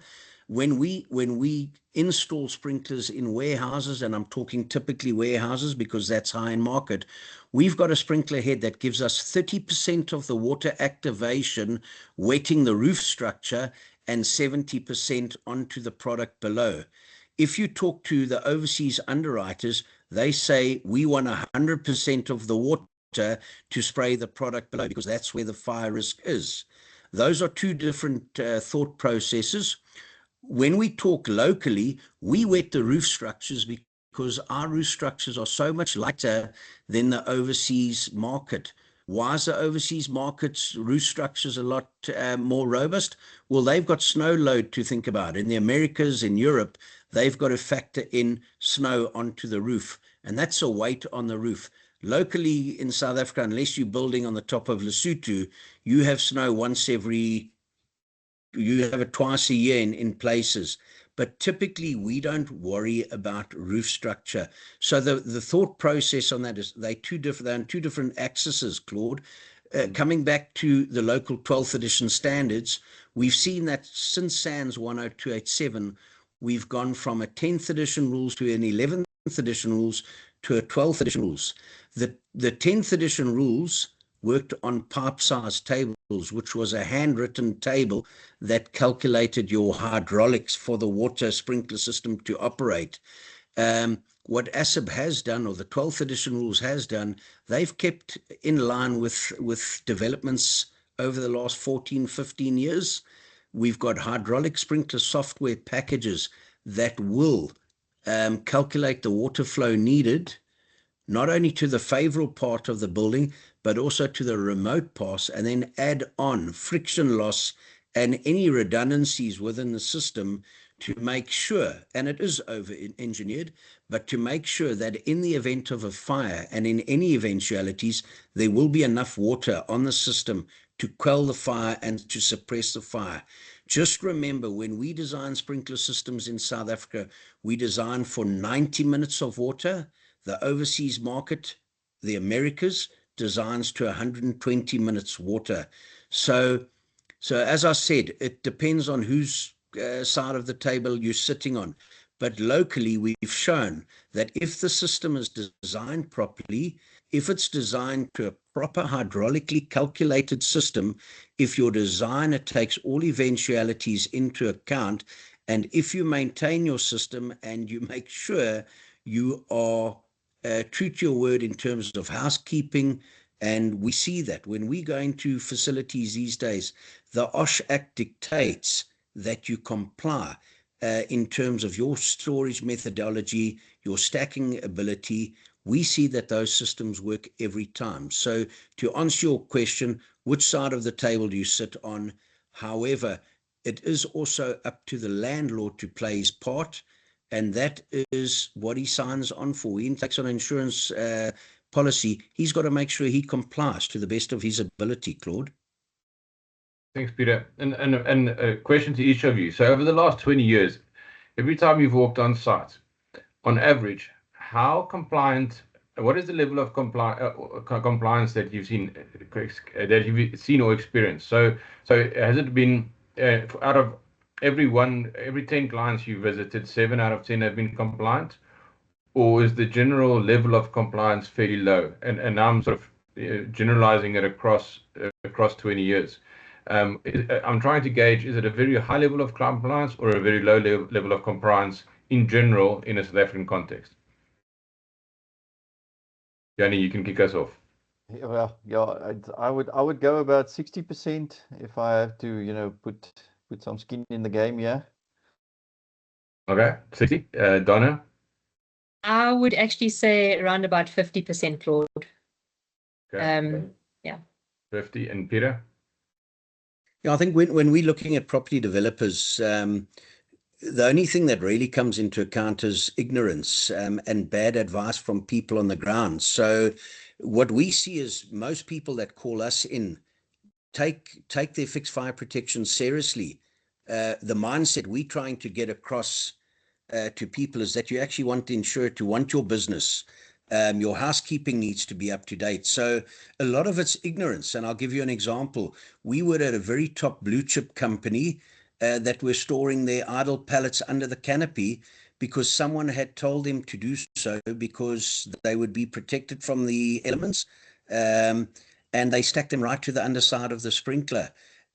B: When we install sprinklers in warehouses, and I'm talking typically warehouses because that's high in market, we've got a sprinkler head that gives us 30% of the water activation, wetting the roof structure, and 70% onto the product below. If you talk to the overseas underwriters, they say we want 100% of the water to spray the product below, because that's where the fire risk is. Those are two different thought processes. When we talk locally, we wet the roof structures because our roof structures are so much lighter than the overseas market. Why is the overseas market's roof structures a lot more robust? Well, they've got snow load to think about. In the Americas, in Europe, they've got to factor in snow onto the roof, and that's a weight on the roof. Locally in South Africa, unless you're building on the top of Lesotho, you have snow you have it twice a year in places. But typically, we don't worry about roof structure. So the thought process on that is they're on two different axes, Claude. Coming back to the local 12th edition standards, we've seen that since SANS 10287, we've gone from a 10th edition rules to an 11th edition rules to a 12th edition rules. The 10th edition rules worked on pipe size tables, which was a handwritten table that calculated your hydraulics for the water sprinkler system to operate. What ASIB has done, or the 12th edition rules has done, they've kept in line with developments over the last 14, 15 years. We've got hydraulic sprinkler software packages that will calculate the water flow needed, not only to the favorable part of the building, but also to the remote parts, and then add on friction loss and any redundancies within the system to make sure, and it is over-engineered, but to make sure that in the event of a fire and in any eventualities, there will be enough water on the system to quell the fire and to suppress the fire. Just remember, when we design sprinkler systems in South Africa, we design for 90 minutes of water. The overseas market, the Americas, designs to 120 minutes water. So as I said, it depends on whose side of the table you're sitting on. But locally, we've shown that if the system is designed properly, if it's designed to a proper hydraulically calculated system, if your designer takes all eventualities into account, and if you maintain your system and you make sure you are true to your word in terms of housekeeping. And we see that when we go into facilities these days, the OSH Act dictates that you comply in terms of your storage methodology, your stacking ability. We see that those systems work every time. So to answer your question, which side of the table do you sit on? However, it is also up to the landlord to play his part. And that is what he signs on for. When he takes on insurance policy, he's got to make sure he complies to the best of his ability, Claude.
A: Thanks, Peter. And a question to each of you. So over the last 20 years, every time you've walked on site, on average, how compliant, what is the level of compliance that you've seen or experienced? So has it been out of every 10 clients you visited, 7 out of 10 have been compliant? Or is the general level of compliance fairly low? And now I'm sort of generalizing it across 20 years. I'm trying to gauge, is it a very high level of compliance or a very low level of compliance in general in a South African context? Jannie, you can kick us off.
C: Well, yeah, I would go about 60% if I have to, put some skin in the game, yeah.
A: Okay, 60. Donna?
D: I would actually say around about 50%, Claude.
A: Okay.
D: Yeah.
A: 50. And Peter?
B: Yeah, I think when we're looking at property developers, the only thing that really comes into account is ignorance and bad advice from people on the ground. So what we see is most people that call us in take their fixed fire protection seriously. The mindset we're trying to get across to people is that you actually want the insurer to want your business. Your housekeeping needs to be up to date. So a lot of it's ignorance. And I'll give you an example. We were at a very top blue chip company that were storing their idle pallets under the canopy because someone had told them to do so because they would be protected from the elements. And they stacked them right to the underside of the sprinkler.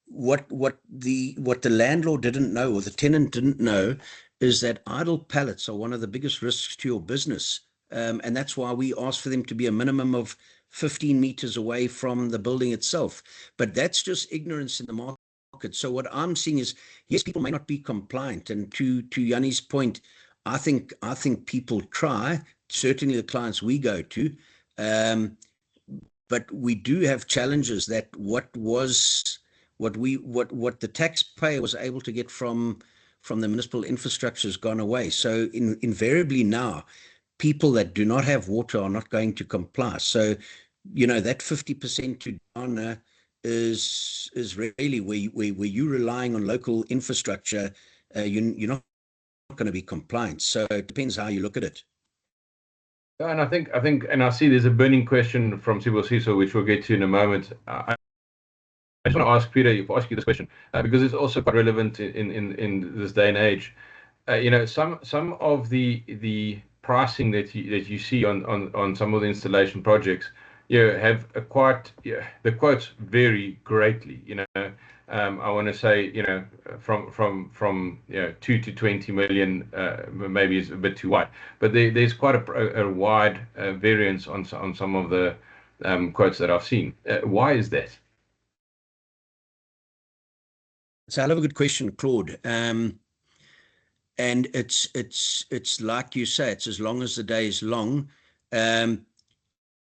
B: What the landlord didn't know, or the tenant didn't know, is that idle pallets are one of the biggest risks to your business. And that's why we ask for them to be a minimum of 15 meters away from the building itself. But that's just ignorance in the market. So what I'm seeing is, yes, people may not be compliant. And to Jannie's point, I think people try, certainly the clients we go to, but we do have challenges that what the taxpayer was able to get from the municipal infrastructure has gone away. So invariably now, people that do not have water are not going to comply. So, that 50% to Donna is really where you're relying on local infrastructure, you're not going to be compliant. So it depends how you look at it.
A: And I think, and I see there's a burning question from Sibusiso, which we'll get to in a moment. I just want to ask Peter, ask you this question, because it's also quite relevant in this day and age. Some of the pricing that you see on some of the installation projects, have the quotes vary greatly. I want to say, from 2 to 20 million, maybe is a bit too wide, but there's quite a wide variance on some of the quotes that I've seen. Why is that?
B: It's a hell of a good question, Claude. And it's like you say, it's as long as the day is long.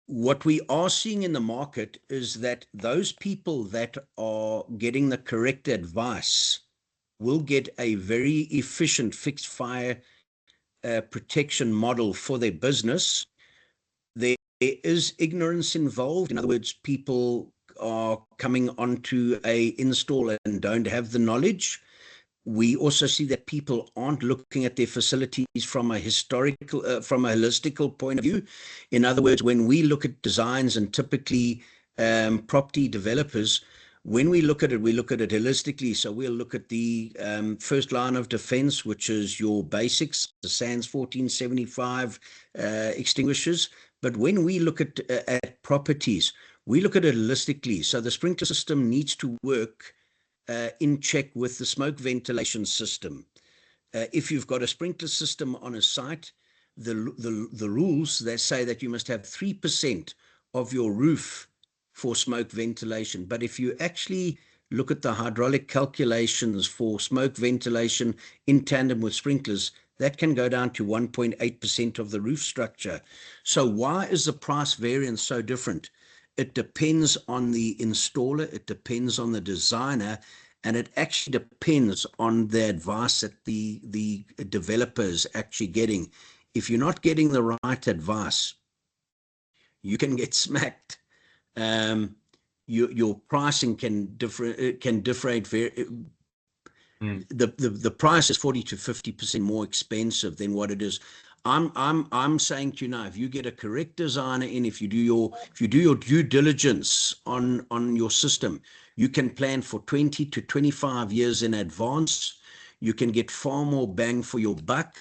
B: What we are seeing in the market is that those people that are getting the correct advice will get a very efficient fixed fire protection model for their business. There is ignorance involved. In other words, people are coming onto a install and don't have the knowledge. We also see that people aren't looking at their facilities from a holistical point of view. In other words, when we look at designs and typically property developers, when we look at it holistically. So we'll look at the first line of defense, which is your basics, the SANS 1475 extinguishers. But when we look at properties, we look at it holistically. So the sprinkler system needs to work in check with the smoke ventilation system. If you've got a sprinkler system on a site, the rules, they say that you must have 3% of your roof for smoke ventilation. But if you actually look at the hydraulic calculations for smoke ventilation in tandem with sprinklers, that can go down to 1.8% of the roof structure. So why is the price variance so different? It depends on the installer, it depends on the designer, and it actually depends on the advice that the developer is actually getting. If you're not getting the right advice, you can get smacked. Your pricing can differentiate very. The price is 40 to 50% more expensive than what it is. I'm saying to you now, if you get a correct designer in, if you do your due diligence on your system, you can plan for 20 to 25 years in advance. You can get far more bang for your buck,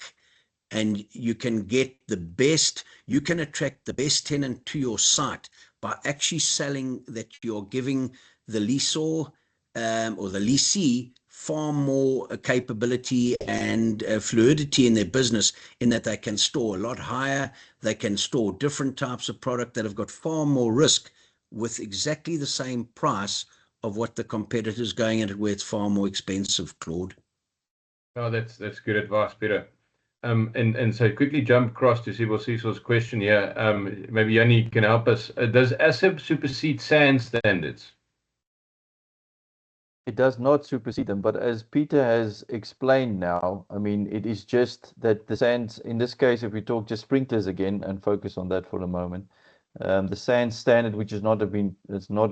B: and you can get the best. You can attract the best tenant to your site by actually selling that you're giving the leaseor or the leasee far more capability and fluidity in their business, in that they can store a lot higher, they can store different types of product that have got far more risk with exactly the same price of what the competitor's going at it, where it's far more expensive, Claude.
A: Oh, that's good advice, Peter. And so quickly jump across to Sibusiso's question here. Maybe Jannie can help us. Does ASIB supersede SANS standards?
C: It does not supersede them, but as Peter has explained now, I mean, it is just that the SANS, in this case, if we talk just sprinklers again and focus on that for a moment, the SANS standard, which has not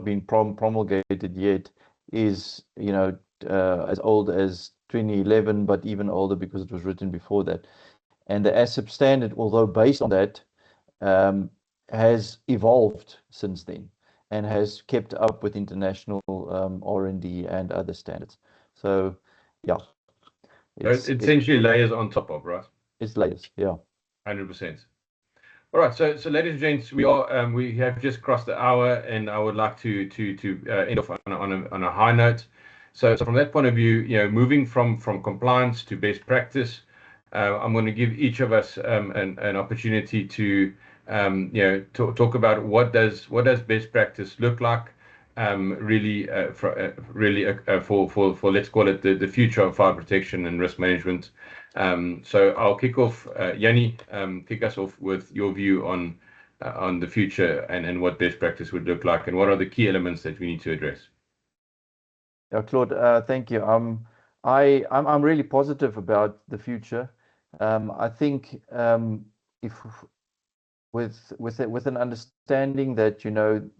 C: been promulgated yet, is as old as 2011, but even older because it was written before that. And the ASIB standard, although based on that, has evolved since then, and has kept up with international R&D and other standards. So, yeah.
A: It's essentially layers on top of, right?
C: It's layers, yeah.
A: 100%. All right, so ladies and gents, we have just crossed the hour, and I would like to end off on a high note. So from that point of view, moving from compliance to best practice, I'm going to give each of us an opportunity to talk about what does best practice look like, really for let's call it the future of fire protection and risk management. So I'll kick off, Jannie, kick us off with your view on the future and what best practice would look like, and what are the key elements that we need to address.
C: Yeah, Claude, thank you. I'm really positive about the future. I think if with an understanding that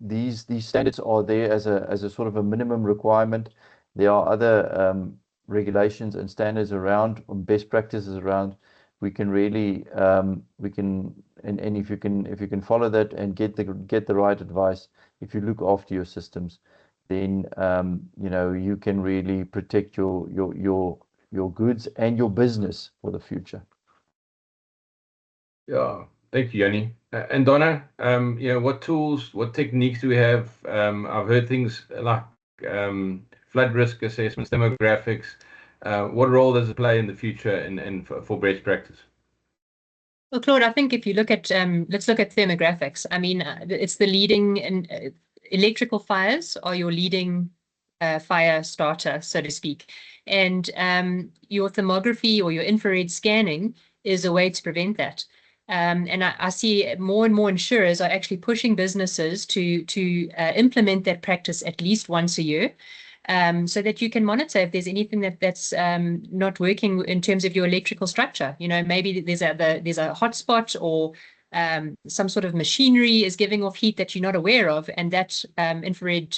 C: these standards are there as a sort of a minimum requirement, there are other regulations and standards around, best practices around. We can really and if you can follow that and get the right advice, if you look after your systems, then you can really protect your goods and your business for the future.
A: Yeah, thank you, Jannie. And Donna, what tools, what techniques do we have? I've heard things like flood risk assessments, demographics. What role does it play in the future and for best practice?
D: Well, Claude, I think if you look at, let's look at thermographics. I mean, it's the leading, electrical fires are your leading fire starter, so to speak. And your thermography or your infrared scanning is a way to prevent that. And I see more and more insurers are actually pushing businesses to implement that practice at least once a year. So that you can monitor if there's anything that's not working in terms of your electrical structure. Maybe there's a hotspot, or some sort of machinery is giving off heat that you're not aware of, and that infrared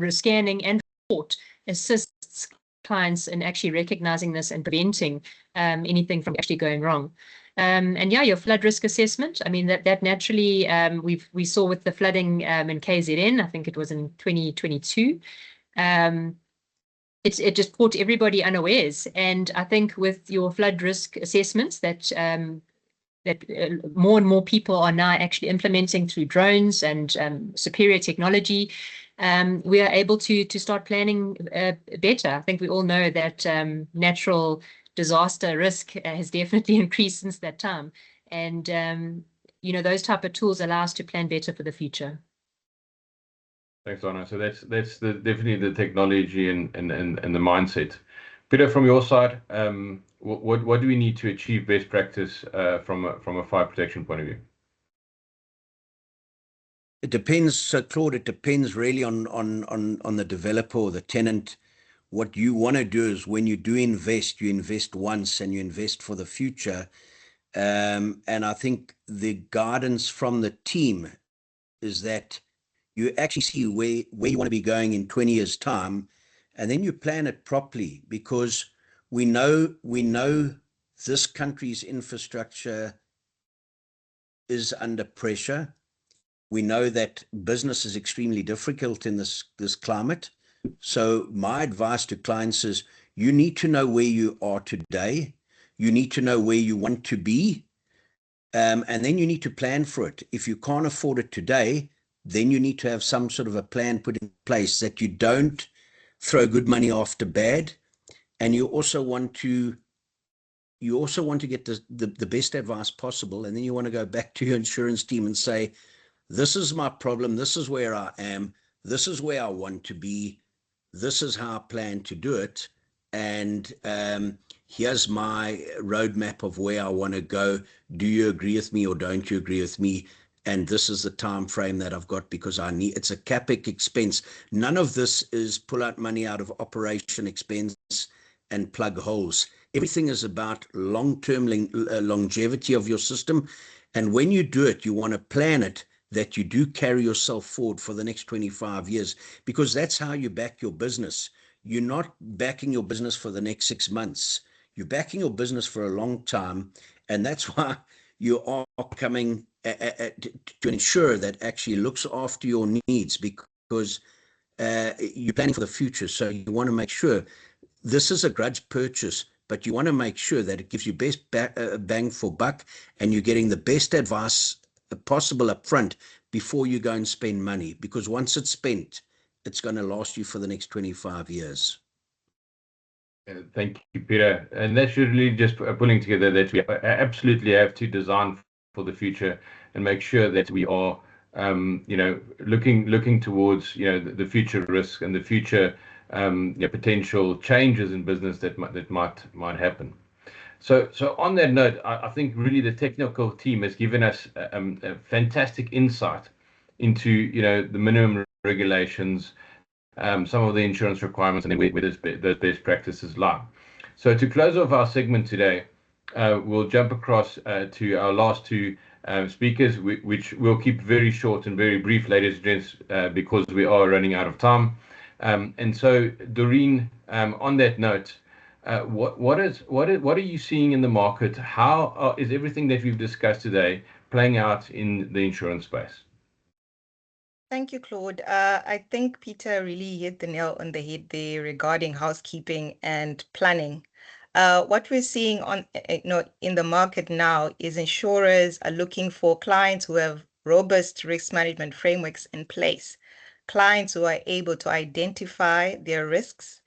D: scanning and report assists clients in actually recognizing this and preventing anything from actually going wrong. And yeah, your flood risk assessment. I mean, that naturally we saw with the flooding in KZN. I think it was in 2022. It just caught everybody unawares. And I think with your flood risk assessments that more and more people are now actually implementing through drones and superior technology, we are able to start planning better. I think we all know that natural disaster risk has definitely increased since that time. And, those type of tools allow us to plan better for the future.
A: Thanks, Donna. So that's definitely the technology and the mindset. Peter, from your side, what do we need to achieve best practice from a fire protection point of view?
B: It depends, so Claude, it depends really on the developer or the tenant. What you want to do is, when you do invest, you invest once and you invest for the future. And I think the guidance from the team is that you actually see where you want to be going in 20 years' time, and then you plan it properly, because we know this country's infrastructure is under pressure. We know that business is extremely difficult in this climate. So my advice to clients is, you need to know where you are today. You need to know where you want to be. And then you need to plan for it. If you can't afford it today, then you need to have some sort of a plan put in place, that you don't throw good money after bad. And you also want to get the best advice possible. And then you want to go back to your insurance team and say, this is my problem. This is where I am. This is where I want to be. This is how I plan to do it. And here's my roadmap of where I want to go. Do you agree with me or don't you agree with me? And this is the time frame that I've got, because it's a CapEx expense. None of this is pull out money out of operation expense and plug holes. Everything is about long-term longevity of your system. And when you do it, you want to plan it that you do carry yourself forward for the next 25 years, because that's how you back your business. You're not backing your business for the next 6 months. You're backing your business for a long time. And that's why you are coming to ensure that actually looks after your needs, because you're planning for the future. So you want to make sure this is a grudge purchase, but you want to make sure that it gives you best bang for buck, and you're getting the best advice possible up front before you go and spend money, because once it's spent, it's going to last you for the next 25 years.
A: Thank you, Peter. And that's really just pulling together that we absolutely have to design for the future and make sure that we are, looking towards, the future risk and the future potential changes in business that might happen. So on that note, I think really the technical team has given us a fantastic insight into, the minimum regulations, some of the insurance requirements, and then where those best practices lie. So to close off our segment today, we'll jump across to our last two speakers, which we'll keep very short and very brief, ladies and gents, because we are running out of time. And so, Doreen, on that note, what are you seeing in the market? How is everything that we've discussed today playing out in the insurance space?
F: Thank you, Claude. I think Peter really hit the nail on the head there regarding housekeeping and planning. What we're seeing in the market now is insurers are looking for clients who have robust risk management frameworks in place, clients who are able to identify their risks,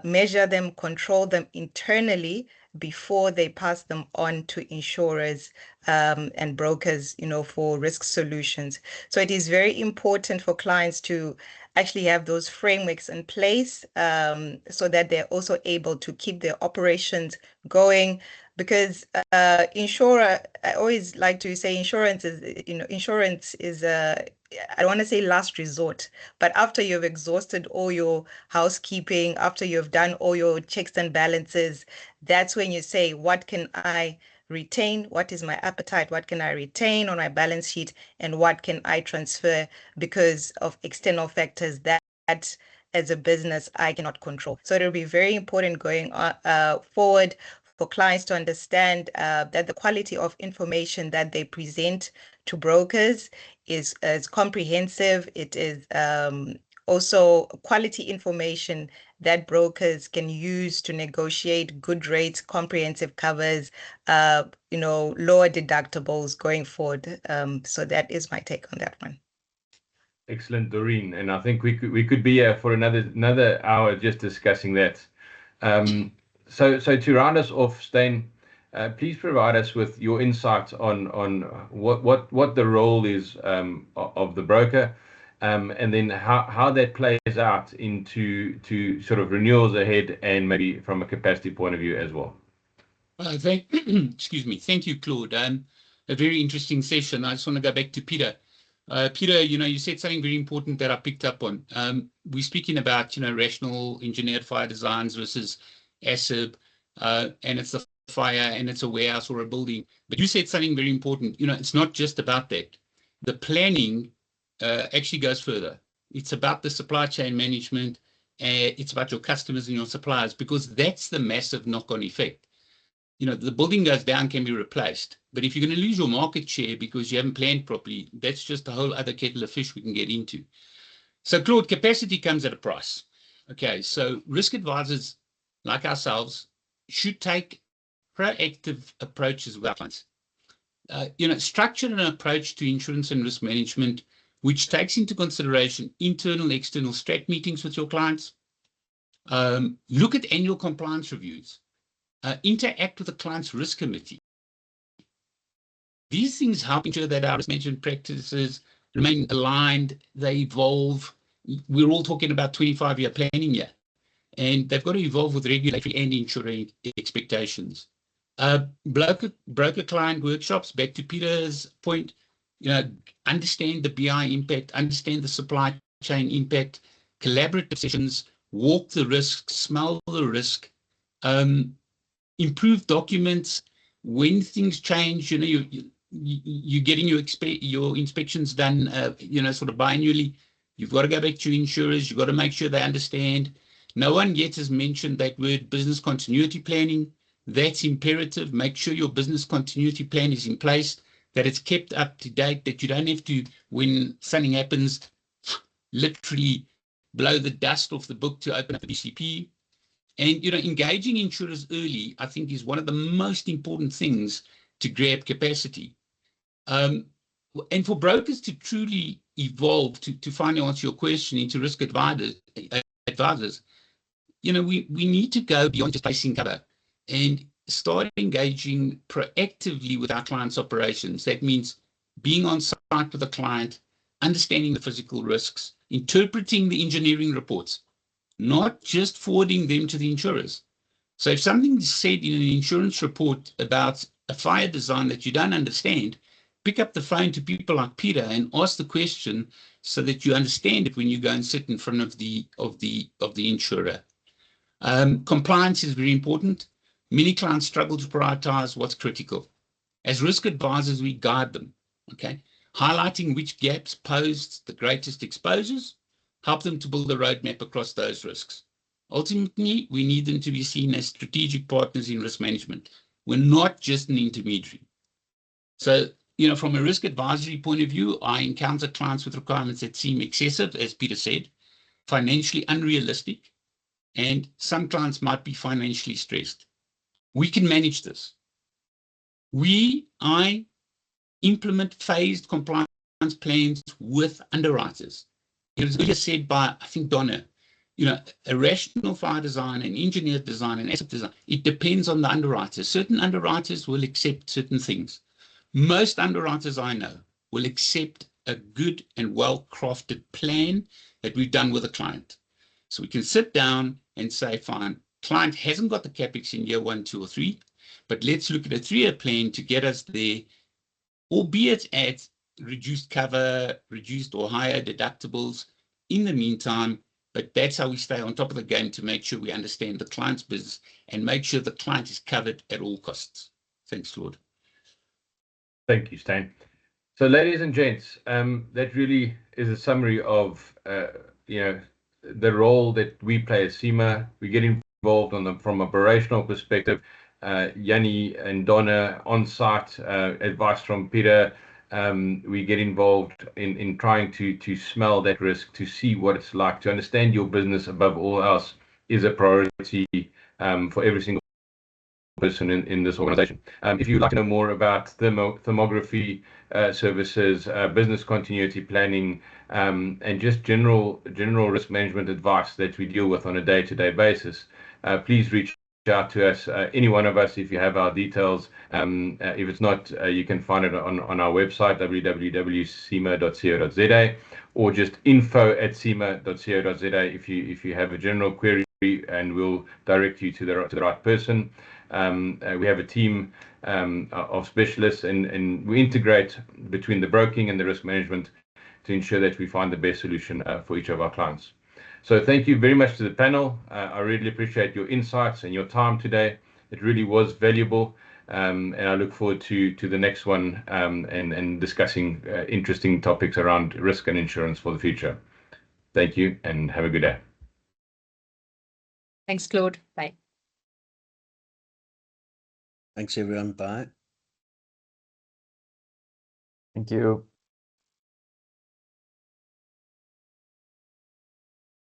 F: measure them, control them internally before they pass them on to insurers and brokers, for risk solutions. So it is very important for clients to actually have those frameworks in place so that they're also able to keep their operations going. Because I always like to say insurance is I don't want to say last resort, but after you've exhausted all your housekeeping, after you've done all your checks and balances, that's when you say, what can I retain? What is my appetite? What can I retain on my balance sheet? And what can I transfer because of external factors that as a business I cannot control? So it'll be very important going forward for clients to understand that the quality of information that they present to brokers is comprehensive. It is also quality information that brokers can use to negotiate good rates, comprehensive covers, lower deductibles going forward. So that is my take on that one.
A: Excellent, Doreen. And I think we could be here for another hour just discussing that. So to round us off, Steyn, please provide us with your insights on what the role is of the broker, and then how that plays out into sort of renewals ahead and maybe from a capacity point of view as well.
G: Excuse me. Thank you, Claude. A very interesting session. I just want to go back to Peter. Peter, you said something very important that I picked up on. We're speaking about, rational engineered fire designs versus ASIB, and it's a fire and it's a warehouse or a building. But you said something very important. It's not just about that. The planning actually goes further. It's about the supply chain management. It's about your customers and your suppliers, because that's the massive knock-on effect. The building goes down, can be replaced. But if you're going to lose your market share because you haven't planned properly, that's just a whole other kettle of fish we can get into. So, Claude, capacity comes at a price. Okay, so risk advisors like ourselves should take proactive approaches with our clients. Structure an approach to insurance and risk management which takes into consideration internal, external strat meetings with your clients. Look at annual compliance reviews. Interact with the client's risk committee. These things help ensure that our risk management practices remain aligned, they evolve. We're all talking about 25-year planning here, and they've got to evolve with regulatory and insurer expectations. Broker-client workshops, back to Peter's point, understand the BI impact, understand the supply chain impact, collaborative sessions, walk the risk, smell the risk, improve documents. When things change, you're getting your inspections done, sort of biannually. You've got to go back to your insurers. You've got to make sure they understand. No one yet has mentioned that word business continuity planning. That's imperative. Make sure your business continuity plan is in place, that it's kept up to date, that you don't have to, when something happens, literally blow the dust off the book to open up the BCP. And, engaging insurers early, I think, is one of the most important things to grab capacity. And for brokers to truly evolve, to finally answer your question, into risk advisors, we need to go beyond just placing cover. And start engaging proactively with our clients' operations. That means being on site with the client, understanding the physical risks, interpreting the engineering reports, not just forwarding them to the insurers. So if something is said in an insurance report about a fire design that you don't understand, pick up the phone to people like Peter and ask the question so that you understand it when you go and sit in front of the insurer. Compliance is very important. Many clients struggle to prioritize what's critical. As risk advisors, we guide them, okay? Highlighting which gaps pose the greatest exposures, help them to build a roadmap across those risks. Ultimately, we need them to be seen as strategic partners in risk management. We're not just an intermediary. So, from a risk advisory point of view, I encounter clients with requirements that seem excessive, as Peter said, financially unrealistic, and some clients might be financially stressed. We can manage this. I implement phased compliance plans with underwriters. It was earlier said by, I think, Donna, a rational fire design, an engineered design, an asset design, it depends on the underwriter. Certain underwriters will accept certain things. Most underwriters I know will accept a good and well-crafted plan that we've done with a client. So we can sit down and say, fine, client hasn't got the CapEx in year 1, 2, or 3, but let's look at a 3-year plan to get us there, albeit at reduced cover, reduced or higher deductibles in the meantime. But that's how we stay on top of the game to make sure we understand the client's business and make sure the client is covered at all costs. Thanks, Claude.
A: Thank you, Steyn. So, ladies and gents, that really is a summary of the role that we play as Simah. We get involved from an operational perspective. Jannie and Donna on site, advice from Peter. We get involved in trying to smell that risk, to see what it's like, to understand your business above all else is a priority for every single person in this organization. If you'd like to know more about thermography services, business continuity planning, and just general risk management advice that we deal with on a day-to-day basis, please reach out to us, any one of us, if you have our details. If it's not, you can find it on our website, www.simah.co.za, or just info@simah.co.za if you have a general query, and we'll direct you to the right person. We have a team of specialists, and we integrate between the broking and the risk management to ensure that we find the best solution for each of our clients. So thank you very much to the panel. I really appreciate your insights and your time today. It really was valuable, and I look forward to the next one and discussing interesting topics around risk and insurance for the future. Thank you, and have a good day.
D: Thanks, Claude. Bye.
B: Thanks, everyone. Bye.
C: Thank you.